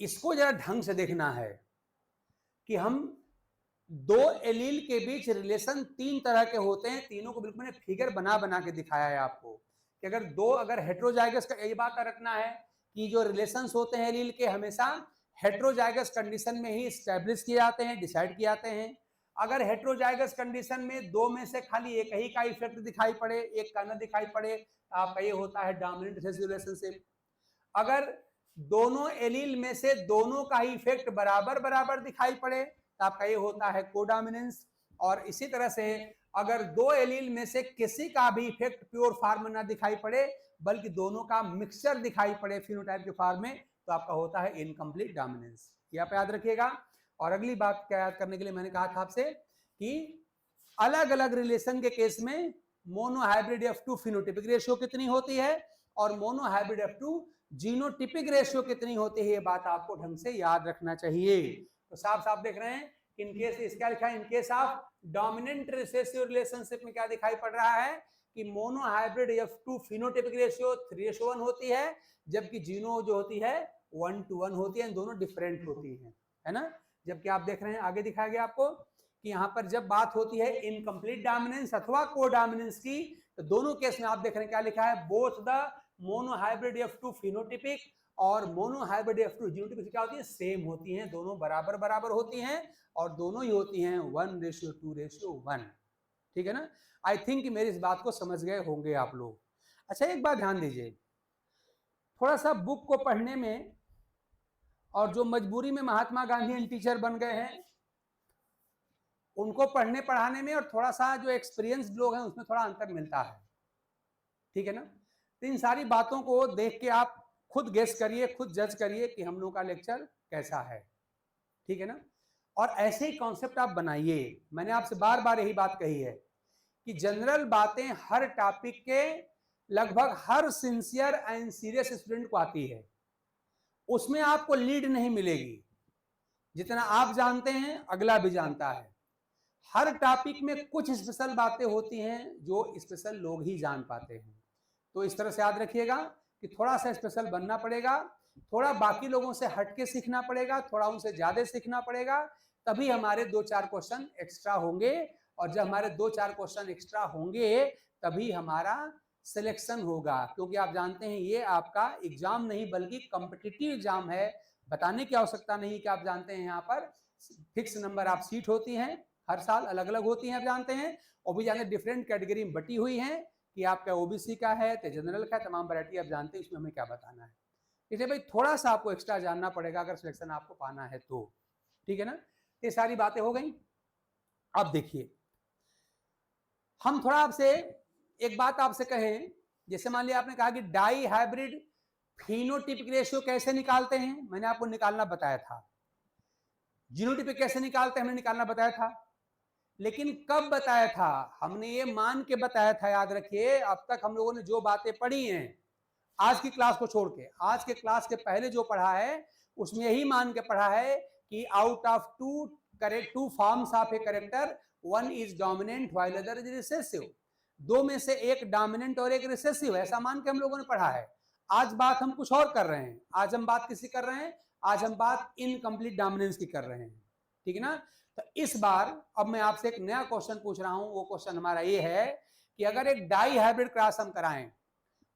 इसको जरा ढंग से देखना है कि हम दो एलील के बीच रिलेशन तीन तरह के होते हैं। तीनों को बिल्कुल मैंने फिगर बना बना के दिखाया है आपको कि अगर हेट्रोजाइगस का, यही बात रखना है कि जो रिलेशंस होते हैं एलील के हमेशा हेट्रोजाइगस कंडीशन में ही स्टैब्लिश किए जाते हैं, डिसाइड किए जाते हैं। अगर हेट्रोजाइगस कंडीशन में दो में से खाली एक ही का इफेक्ट दिखाई पड़े, एक का न दिखाई पड़े, तो आपका ये होता है डोमिनेंट रिसेसिव रिलेशनशिप। अगर दोनों एलील में से दोनों का ही इफेक्ट बराबर बराबर दिखाई पड़े तो आपका ये होता है कोडोमिनेंस। और इसी तरह से अगर दो एलील में से किसी का भी इफेक्ट प्योर फॉर्म में ना दिखाई पड़े बल्कि दोनों का मिक्सचर दिखाई पड़े फिनोटाइप के फॉर्म में, तो आपका होता है इनकम्प्लीट डोमिनेंस। ये आप याद रखिएगा। और अगली बात क्या याद करने के लिए मैंने कहा था आपसे कि अलग अलग रिलेशन के केस में मोनोहाइब्रिड F2 फिनोटाइपिक रेशियो कितनी होती है और मोनोहाइब्रिड F2 जीनोटाइपिक रेशियो कितनी होती है, ये बात आपको ढंग से याद रखना चाहिए। तो साफ साफ देख रहे हैं इन केस इसका लिखा है, in case of dominant recessive relationship में क्या दिखाई पड़ रहा है कि मोनोहाइब्रिड F2 फिनोटाइपिक रेशियो 3:1 होती है जबकि जीनो जो होती है 1:1 होती है। दोनों डिफरेंट होती है ना। जबकि आप देख रहे हैं आगे दिखाया गया आपको कि यहाँ पर जब बात होती है इनकम्प्लीट डोमिनेंस अथवा कोडोमिनेंस की, तो दोनों केस में आप देख रहे हैं क्या लिखा है, both the monohybrid F2 phenotypic और मोनोहाइब्रिड F2 जीनोटाइपिक क्या होती है, सेम होती हैं, दोनों बराबर बराबर होती हैं और दोनों ही होती हैं 1:2:1। ठीक है ना। आई थिंक मेरी इस बात को समझ गए होंगे आप लोग। अच्छा एक बात ध्यान दीजिए, थोड़ा सा बुक को पढ़ने में और जो मजबूरी में महात्मा गांधी टीचर बन गए हैं उनको पढ़ने पढ़ाने में और थोड़ा सा जो एक्सपीरियंस लोग हैं उसमें थोड़ा अंतर मिलता है। ठीक है ना। तो इन सारी बातों को देख के आप खुद गेस करिए, खुद जज करिए कि हम लोग का लेक्चर कैसा है। ठीक है ना। और ऐसे ही कॉन्सेप्ट आप बनाइए। मैंने आपसे बार बार यही बात कही है कि जनरल बातें हर टॉपिक के लगभग हर सिंसियर एंड सीरियस स्टूडेंट को आती है, उसमें आपको लीड नहीं मिलेगी। जितना आप जानते हैं अगला भी जानता है। हर टॉपिक में कुछ स्पेशल बातें होती हैं जो स्पेशल लोग ही जान पाते हैं। तो इस तरह से याद रखिएगा कि थोड़ा सा स्पेशल बनना पड़ेगा, थोड़ा बाकी लोगों से हटके सीखना पड़ेगा, थोड़ा उनसे ज्यादा सीखना पड़ेगा, तभी हमारे 2-4 क्वेश्चन एक्स्ट्रा होंगे। और जब हमारे 2-4 क्वेश्चन एक्स्ट्रा होंगे तभी हमारा सिलेक्शन होगा। क्योंकि आप जानते हैं ये आपका एग्जाम नहीं बल्कि कॉम्पिटिटिव एग्जाम है। बताने की आवश्यकता नहीं कि आप जानते हैं यहाँ पर फिक्स नंबर आप सीट होती हैं, हर साल अलग अलग होती हैं, आप जानते हैं। और भी जानते डिफरेंट कैटेगरी में बटी हुई हैं कि आपका ओबीसी का है तो जनरल का, तमाम वैरायटी आप जानते हैं, इसमें हमें क्या बताना है। इसलिए भाई थोड़ा सा आपको एक्स्ट्रा जानना पड़ेगा अगर सिलेक्शन आपको पाना है तो। ठीक है ना। ये सारी बातें हो गई। अब देखिए हम थोड़ा आपसे एक बात आपसे कहें, जैसे मान लिया आपने कहा कि डाई हाइब्रिड फिनोटाइपिक रेशियो कैसे निकालते हैं, मैंने आपको निकालना बताया था। जीनोटाइपिक कैसे निकालते हैं हमने निकालना बताया था, लेकिन कब बताया था, हमने ये मान के बताया था। याद रखिए अब तक हम लोगों ने जो बातें पढ़ी हैं आज की क्लास को छोड़ के, आज के क्लास के पहले जो पढ़ा है उसमें यही मान के पढ़ा है कि out of two forms of a character one is dominant while other is recessive. दो में से एक डोमिनेंट और एक रिसेसिव, ऐसा मान के हम लोगों ने पढ़ा है। आज बात हम कुछ और कर रहे हैं। आज हम बात किसी कर रहे हैं? आज हम बात इनकम्प्लीट डोमिनेंस की कर रहे हैं, ठीक है ना। तो इस बार अब मैं आपसे एक नया क्वेश्चन पूछ रहा हूं। वो क्वेश्चन हमारा ये है कि अगर एक डाई हाइब्रिड क्रॉस हम कराएं,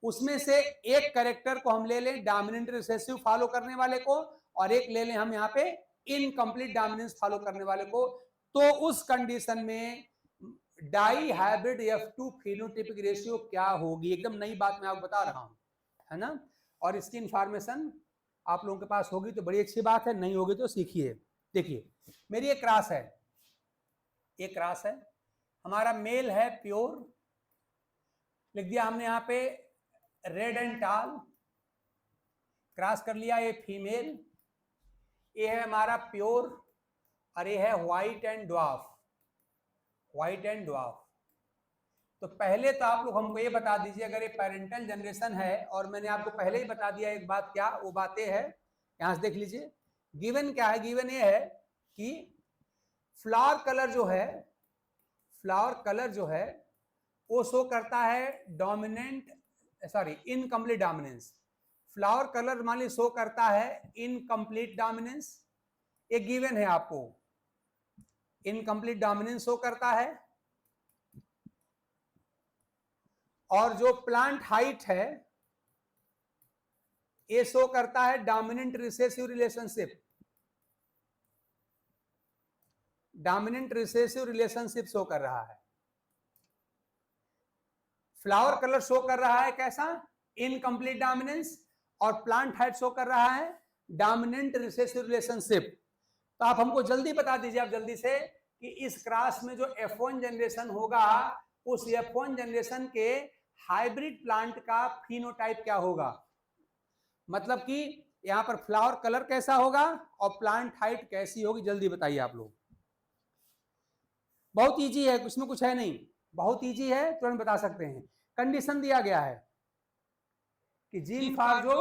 उसमें से एक कैरेक्टर को हम ले लें डोमिनेंट रिसेसिव फॉलो करने वाले को, और एक ले लें हम यहाँ पे इनकम्प्लीट डोमिनेंस फॉलो करने वाले को, तो उस कंडीशन में die hybrid F2 phenotypic ratio क्या होगी। एकदम नई बात मैं आपको बता रहा हूं, है ना। और इसकी इंफॉर्मेशन आप लोगों के पास होगी तो बड़ी अच्छी बात है, नहीं होगी तो सीखिए। देखिए मेरी एक क्रॉस है, एक क्रॉस है, हमारा मेल है प्योर, लिख दिया हमने यहाँ पे रेड एंड टाल, क्रॉस कर लिया। ये फीमेल, ये है हमारा प्योर, और ये है white and dwarf, white and dwarf. तो पहले तो आप लोग हमको ये बता दीजिए, अगर ये पेरेंटल जनरेशन है, और मैंने आपको पहले ही बता दिया एक बात, क्या वो बातें है, यहां से देख लीजिए। गिवन क्या है? गिवन ये है कि फ्लावर कलर जो है, फ्लावर कलर जो है वो शो करता है dominant, sorry incomplete dominance. Flower colour मान ली शो करता है इनकम्प्लीट डोमिनेंस, एक गिवन है आपको, इनकम्प्लीट डोमिनेंस शो करता है। और जो प्लांट हाइट है ये शो करता है dominant recessive relationship, dominant recessive relationship show कर रहा है। फ्लावर कलर शो कर रहा है कैसा? इनकम्प्लीट डोमिनेंस, और प्लांट हाइट शो कर रहा है डोमिनेंट रिसेसिव रिलेशनशिप। तो आप हमको जल्दी बता दीजिए, आप जल्दी से, कि इस क्रॉस में जो F1 जनरेशन होगा, उस F1 जनरेशन के हाइब्रिड प्लांट का फिनोटाइप क्या होगा। मतलब कि यहां पर फ्लावर कलर कैसा होगा और प्लांट हाइट कैसी होगी, जल्दी बताइए आप लोग। बहुत इजी है, उसमें कुछ है नहीं, बहुत इजी है, तुरंत बता सकते हैं। कंडीशन दिया गया है कि जीन फॉर जो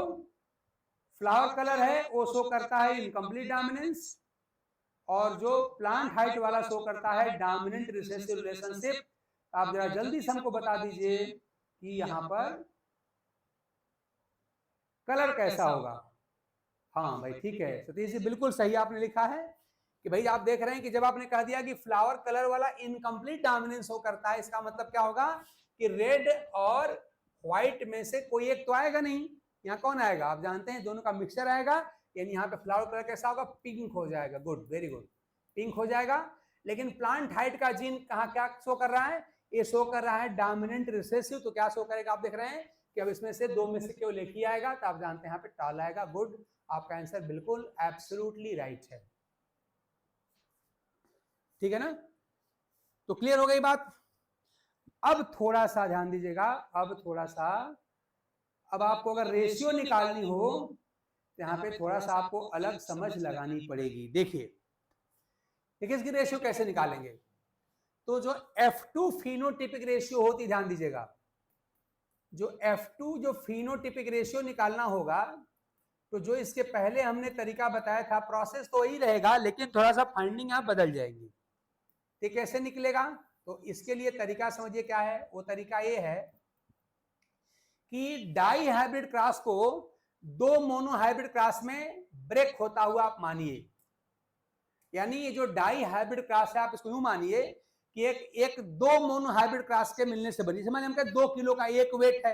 फ्लावर कलर है वो शो करता है इनकम्प्लीट डोमिनेंस, और जो प्लांट हाइट वाला शो करता है डोमिनेंट रिसेसिव रिलेशनशिप। आप जरा जल्दी से हमको बता दीजिए कि यहां पर कलर कैसा होगा। हाँ भाई ठीक है सतीश जी, बिल्कुल सही आपने लिखा है कि भाई आप देख रहे हैं कि जब आपने कह दिया कि फ्लावर कलर वाला इनकम्प्लीट डोमिनेंस शो करता है, इसका मतलब क्या होगा कि रेड और व्हाइट में से कोई एक तो आएगा नहीं। यहाँ कौन आएगा? आप जानते हैं दोनों का मिक्सचर आएगा, यानी यहाँ पे फ्लावर कलर कैसा होगा? पिंक हो जाएगा। गुड, वेरी गुड, पिंक हो जाएगा। लेकिन प्लांट हाइट का जीन कहाँ क्या शो कर रहा है? ये शो कर रहा है डोमिनेंट रिसेसिव। तो क्या शो करेगा? आप देख रहे हैं कि अब इसमें से दो में से केवल एक ही आएगा, तो आप जानते हैं यहाँ पे टाल आएगा। गुड, आपका आंसर बिल्कुल एब्सोल्युटली राइट है, ठीक है ना। तो क्लियर हो गई बात। अब थोड़ा सा ध्यान दीजिएगा, अब थोड़ा सा, अब आपको अगर रेशियो निकालनी हो तो यहाँ पे थोड़ा सा आपको अलग समझ लगानी पड़ेगी। देखिए देखिए इसकी रेशियो कैसे निकालेंगे। तो जो F2 फिनोटाइपिक रेशियो होती, ध्यान दीजिएगा, जो F2 जो फिनोटाइपिक रेशियो निकालना होगा, तो जो इसके पहले हमने तरीका बताया था, प्रोसेस तो वही रहेगा, लेकिन थोड़ा सा फाइंडिंग आप बदल जाएंगी। तो कैसे निकलेगा? तो इसके लिए तरीका समझिए क्या है। वो तरीका ये है कि डाई हाइब्रिड क्रॉस को दो मोनो हाइब्रिड क्रॉस में ब्रेक होता हुआ आप मानिए। यानी ये जो डाई हाइब्रिड क्रॉस है, आप इसको यूं मानिए कि एक दो मोनो हाइब्रिड क्रॉस के मिलने से बनी। समझ, हम कहते 2 किलो का एक वेट है,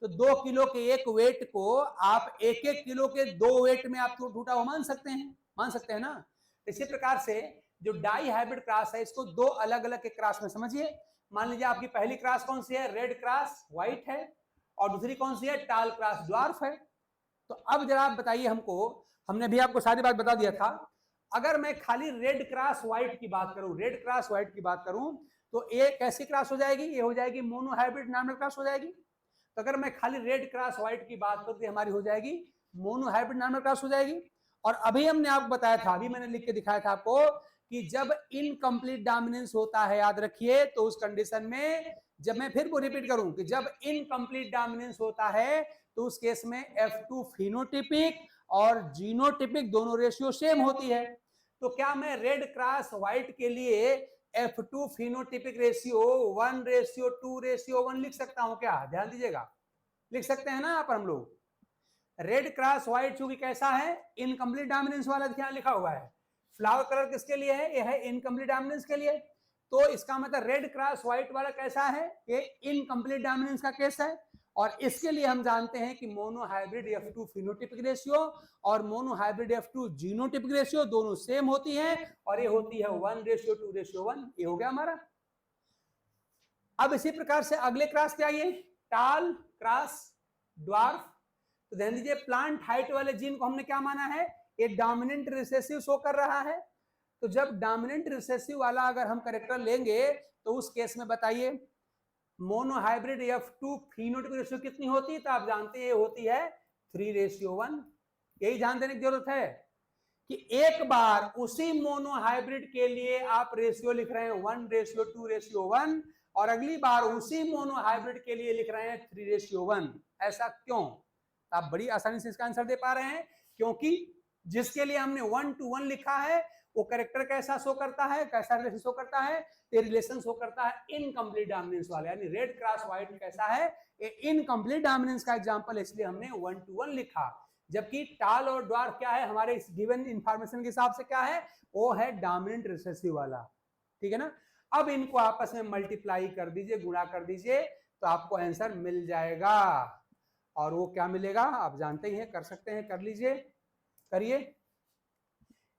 तो 2 किलो के एक वेट को आप 1-1 किलो के 2 वेट में आप टूटा हुआ मान सकते हैं, मान सकते हैं ना। इसी प्रकार से जो डाई हाइब्रिड क्रॉस है, इसको दो अलग अलग के क्रॉस में समझिए। मान लीजिए आपकी पहली क्रॉस कौन सी है? रेड क्रॉस व्हाइट है, और दूसरी कौन सी है? टाल क्रॉस ड्वार्फ है। तो अब जरा आप बताइए हमको, हमने भी आपको सारी बात बता दिया था। अगर मैं खाली रेड क्रॉस व्हाइट की बात करूं, रेड क्रॉस व्हाइट की बात करूं, तो ये कैसी क्रॉस हो जाएगी? ये हो जाएगी मोनो हाइब्रिड नॉर्मल क्रॉस हो जाएगी। तो अगर मैं खाली रेड क्रॉस व्हाइट की बात करूं तो हमारी हो जाएगी मोनो हाइब्रिड नॉर्मल क्रॉस हो जाएगी। और अभी हमने आपको बताया था, अभी मैंने लिख के दिखाया था आपको, कि जब इनकम्प्लीट डोमिनेंस होता है, याद रखिए, तो उस कंडीशन में, जब मैं फिर वो रिपीट करूं कि जब इनकम्प्लीट डोमिनेंस होता है, तो उस केस में F2 फिनोटाइपिक और जीनोटाइपिक दोनों रेशियो सेम होती है। तो क्या मैं रेड क्रॉस व्हाइट के लिए F2 फिनोटिपिक रेशियो 1:2:1 लिख सकता हूं क्या? ध्यान दीजिएगा, लिख सकते हैं ना यहाँ पर हम लोग। रेड क्रॉस व्हाइट चूंकि कैसा है, इनकम्प्लीट डोमिनेंस वाला, ध्यान लिखा हुआ है। फ्लावर कलर किसके लिए है? ये है इनकम्प्लीट डोमिनेंस के लिए। तो इसका मतलब रेड क्रॉस व्हाइट वाला कैसा है? ये इनकम्प्लीट डोमिनेंस का केस है। और इसके लिए हम जानते हैं कि monohybrid F2 phenotypic ratio और monohybrid F2 genotypic ratio दोनों सेम होती है, और ये होती है 1:2:1। ये हो गया हमारा। अब इसी प्रकार से अगले क्रॉस पे आइए, टाल क्रॉस ड्वार्फ। तो ध्यान दीजिए, प्लांट हाइट वाले जीन को हमने क्या माना है? ये डोमिनेंट रिसेसिव शो कर रहा है। तो जब डोमिनेंट रिसेसिव वाला अगर हम कैरेक्टर लेंगे तो उस केस में बताइए mono hybrid F2 phenotypic ratio कितनी होती है? तो आप जानते हैं ये होती है 3:1। यही ध्यान देने की जरूरत है कि एक बार उसी मोनो हाइब्रिड के लिए आप रेशियो लिख रहे हैं 1:2:1, और अगली बार उसी मोनो हाइब्रिड के लिए लिख रहे हैं 3:1। ऐसा क्यों? आप बड़ी आसानी से इसका आंसर दे पा रहे हैं, क्योंकि जिसके लिए हमने 1:1 लिखा है वो कैरेक्टर कैसा शो करता है, कैसा रिलेशन शो करता है? ये रिलेशन शो करता है इनकम्प्लीट डोमिनेंस वाला, यानी रेड क्रॉस व्हाइट कैसा है? ये इनकम्प्लीट डोमिनेंस का एग्जांपल, इसलिए हमने 1:1 लिखा। जबकि टाल और ड्वार्फ क्या है? हमारे इस गिवन इंफॉर्मेशन के हिसाब से क्या है? वो है डोमिनेंट रिसेसिव वाला। ठीक है ना? अब इनको आपस में मल्टीप्लाई कर दीजिए, गुणा कर दीजिए, तो आपको आंसर मिल जाएगा। और वो क्या मिलेगा आप जानते ही हैं, कर सकते हैं, कर लीजिए, करिए।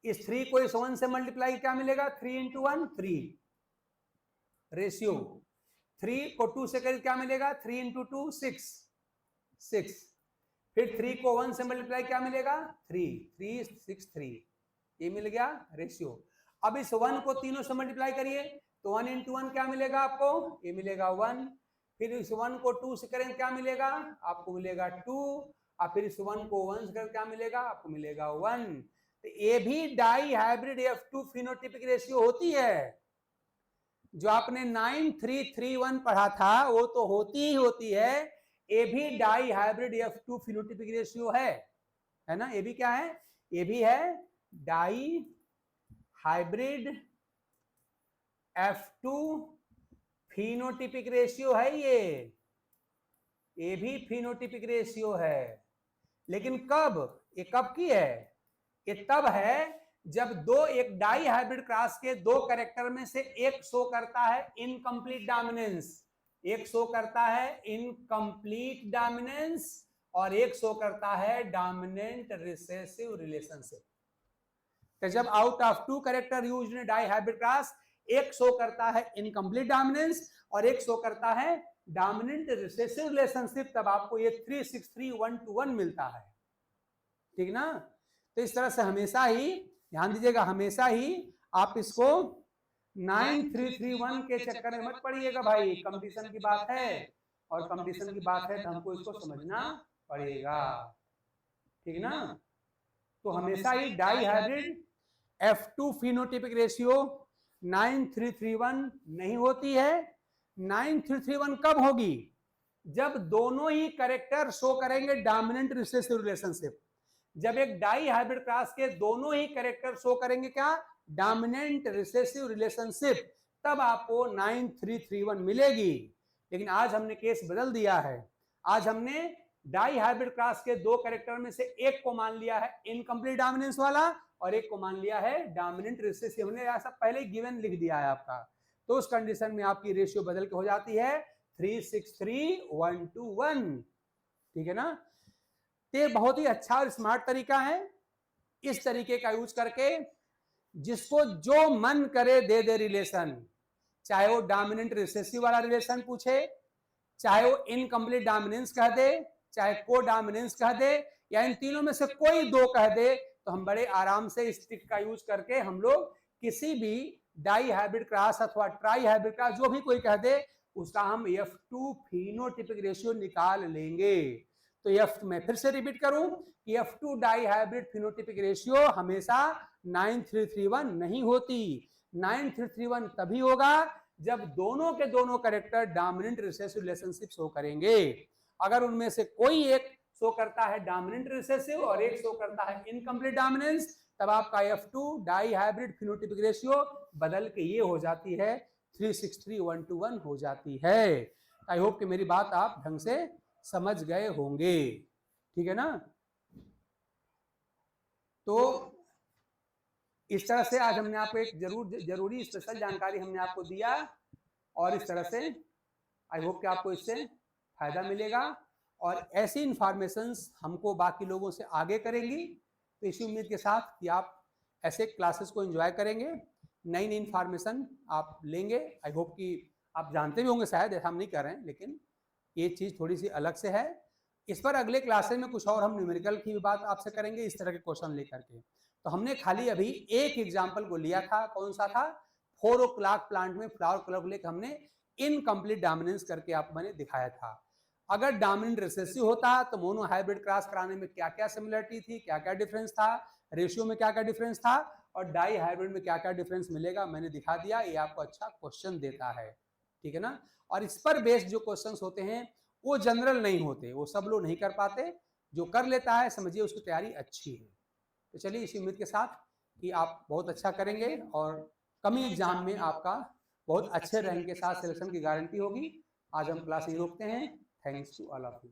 इस 3 को इस 1 से मल्टीप्लाई क्या मिलेगा? 3 × 1 3 रेशियो। 3 को 2 से करें क्या मिलेगा? 3 × 2 6 6। फिर 3 को 1 से मल्टीप्लाई क्या मिलेगा? 3 3 6 3। ये मिल गया रेशियो। अब इस 1 को तीनों से मल्टीप्लाई करिए, तो 1 × 1 क्या मिलेगा आपको? ये मिलेगा 1। फिर इस 1 को 2 से करें क्या मिलेगा? आपको मिलेगा 2। और फिर इस 1 को 1 से करें क्या मिलेगा? आपको मिलेगा 1। तो ये भी die hybrid F2 phenotypic ratio होती है। जो आपने 9331 पढ़ा था वो तो होती ही होती है। ये भी die hybrid F2 phenotypic ratio है ना? ये भी क्या है? ये भी है die hybrid F2 phenotypic ratio है। ये भी फिनोटिपिक रेशियो है, लेकिन कब? ये कब की है? ये तब है जब एक डाई हाइब्रिड क्रॉस के 2 कैरेक्टर में से एक शो करता है इनकम्प्लीट डोमिनेंस, एक शो करता है इनकम्प्लीट डोमिनेंस, और एक शो करता है डोमिनेंट रिसेसिव रिलेशनशिप। तो जब out of 2 character used in dihybrid cross, एक शो करता है इनकम्प्लीट डोमिनेंस और एक शो करता है डोमिनेंट रिसेसिव रिलेशनशिप, तब आपको ये 3:6:3:1:1 मिलता है। ठीक ना? तो इस तरह से हमेशा ही ध्यान दीजिएगा, हमेशा ही आप इसको 9331 के चक्कर में मत पड़िएगा भाई। कंपटीशन की बात है, और कंपटीशन की बात है तो हमको इसको समझना पड़ेगा। ठीक ना? तो हमेशा ही dihybrid F2 phenotypic ratio 9331 नहीं होती है। 9331 कब होगी? जब दोनों ही कैरेक्टर शो करेंगे डोमिनेंट रिसेसिव रिलेशनशिप। जब एक डाई हाइब्रिड क्रॉस के दोनों ही कैरेक्टर शो करेंगे क्या? डोमिनेंट रिसेसिव रिलेशनशिप, तब आपको 9331 मिलेगी। लेकिन आज हमने केस बदल दिया है। आज हमने डाई हाइब्रिड क्रॉस के 2 कैरेक्टर में से एक को मान लिया है इनकम्प्लीट डोमिनेंस वाला, और एक को मान लिया है डोमिनेंट रिसेसिव। हमने ऐसा पहले ही गिवन लिख दिया है आपका। तो उस कंडीशन में आपकी रेशियो बदल के हो जाती है 3:6:3:1:1। ठीक है ना? ये बहुत ही अच्छा और स्मार्ट तरीका है। इस तरीके का यूज करके जिसको जो मन करे दे दे रिलेशन, चाहे वो डोमिनेंट रिसेसिव वाला रिलेशन पूछे, चाहे वो इनकम्प्लीट डोमिनेंस कह दे, चाहे को डोमिनेंस कह दे, या इन तीनों में से कोई 2 कह दे, तो हम बड़े आराम से इस ट्रिक का यूज करके हम लोग किसी भी डाई हाइब्रिड क्रॉस अथवा ट्राई हाइब्रिड क्रॉस जो भी कोई कह दे उसका हम F2 फिनोटिपिक रेशियो निकाल लेंगे। तो मैं फिर से रिपीट करूं कि F2 die hybrid phenotypic ratio हमेशा 9331 नहीं होती। 9331 तभी होगा जब दोनों के दोनों character dominant recessive relationship show करेंगे। अगर उनमें से कोई एक शो करता है डोमिनेंट रिसेसिव और एक शो करता है इनकम्प्लीट डोमिनेंस, तब आपका F2 die hybrid phenotypic ratio बदल के ये हो जाती है 363:1 हो जाती है। आई होप कि मेरी बात आप ढंग से समझ गए होंगे, ठीक है ना। तो इस तरह से आज हमने आपको एक जरूरी स्पेशल जानकारी हमने आपको दिया, और इस तरह से आई होप कि आपको इससे फायदा मिलेगा और ऐसी इंफॉर्मेशंस हमको बाकी लोगों से आगे करेंगी। तो इसी उम्मीद के साथ कि आप ऐसे क्लासेस को एंजॉय करेंगे, नई नई इंफॉर्मेशन आप लेंगे। आई होप कि आप जानते भी होंगे, शायद ऐसा हम नहीं कर रहे हैं, लेकिन ये चीज़ थोड़ी सी अलग से है। इस पर अगले क्लासेस में कुछ और हम न्यूमेरिकल की भी बात आपसे करेंगे, इस तरह के क्वेश्चन लेकर के। तो हमने खाली अभी एक एग्जाम्पल को लिया था, कौन सा था, 4 o'clock प्लांट में फ्लावर कलर को लेकर हमने इनकम्प्लीट डोमिनेंस करके आपको मैंने दिखाया था। अगर डोमिनेंट रिसेसिव होता तो मोनो हाइब्रिड क्रॉस कराने में क्या क्या सिमिलरिटी थी, क्या क्या डिफरेंस था, रेशियो में क्या क्या डिफरेंस था, और डाई हाइब्रिड में क्या क्या डिफरेंस मिलेगा, मैंने दिखा दिया। ये आपको अच्छा क्वेश्चन देता है, ठीक है ना। और इस पर बेस्ड जो क्वेश्चंस होते हैं वो जनरल नहीं होते, वो सब लोग नहीं कर पाते, जो कर लेता है समझिए उसकी तैयारी अच्छी है। तो चलिए इसी उम्मीद के साथ कि आप बहुत अच्छा करेंगे और कमी एग्जाम में आपका बहुत अच्छे रैंक के साथ सिलेक्शन की गारंटी होगी। आज हम क्लास यहीं रोकते हैं। Thanks to all of you.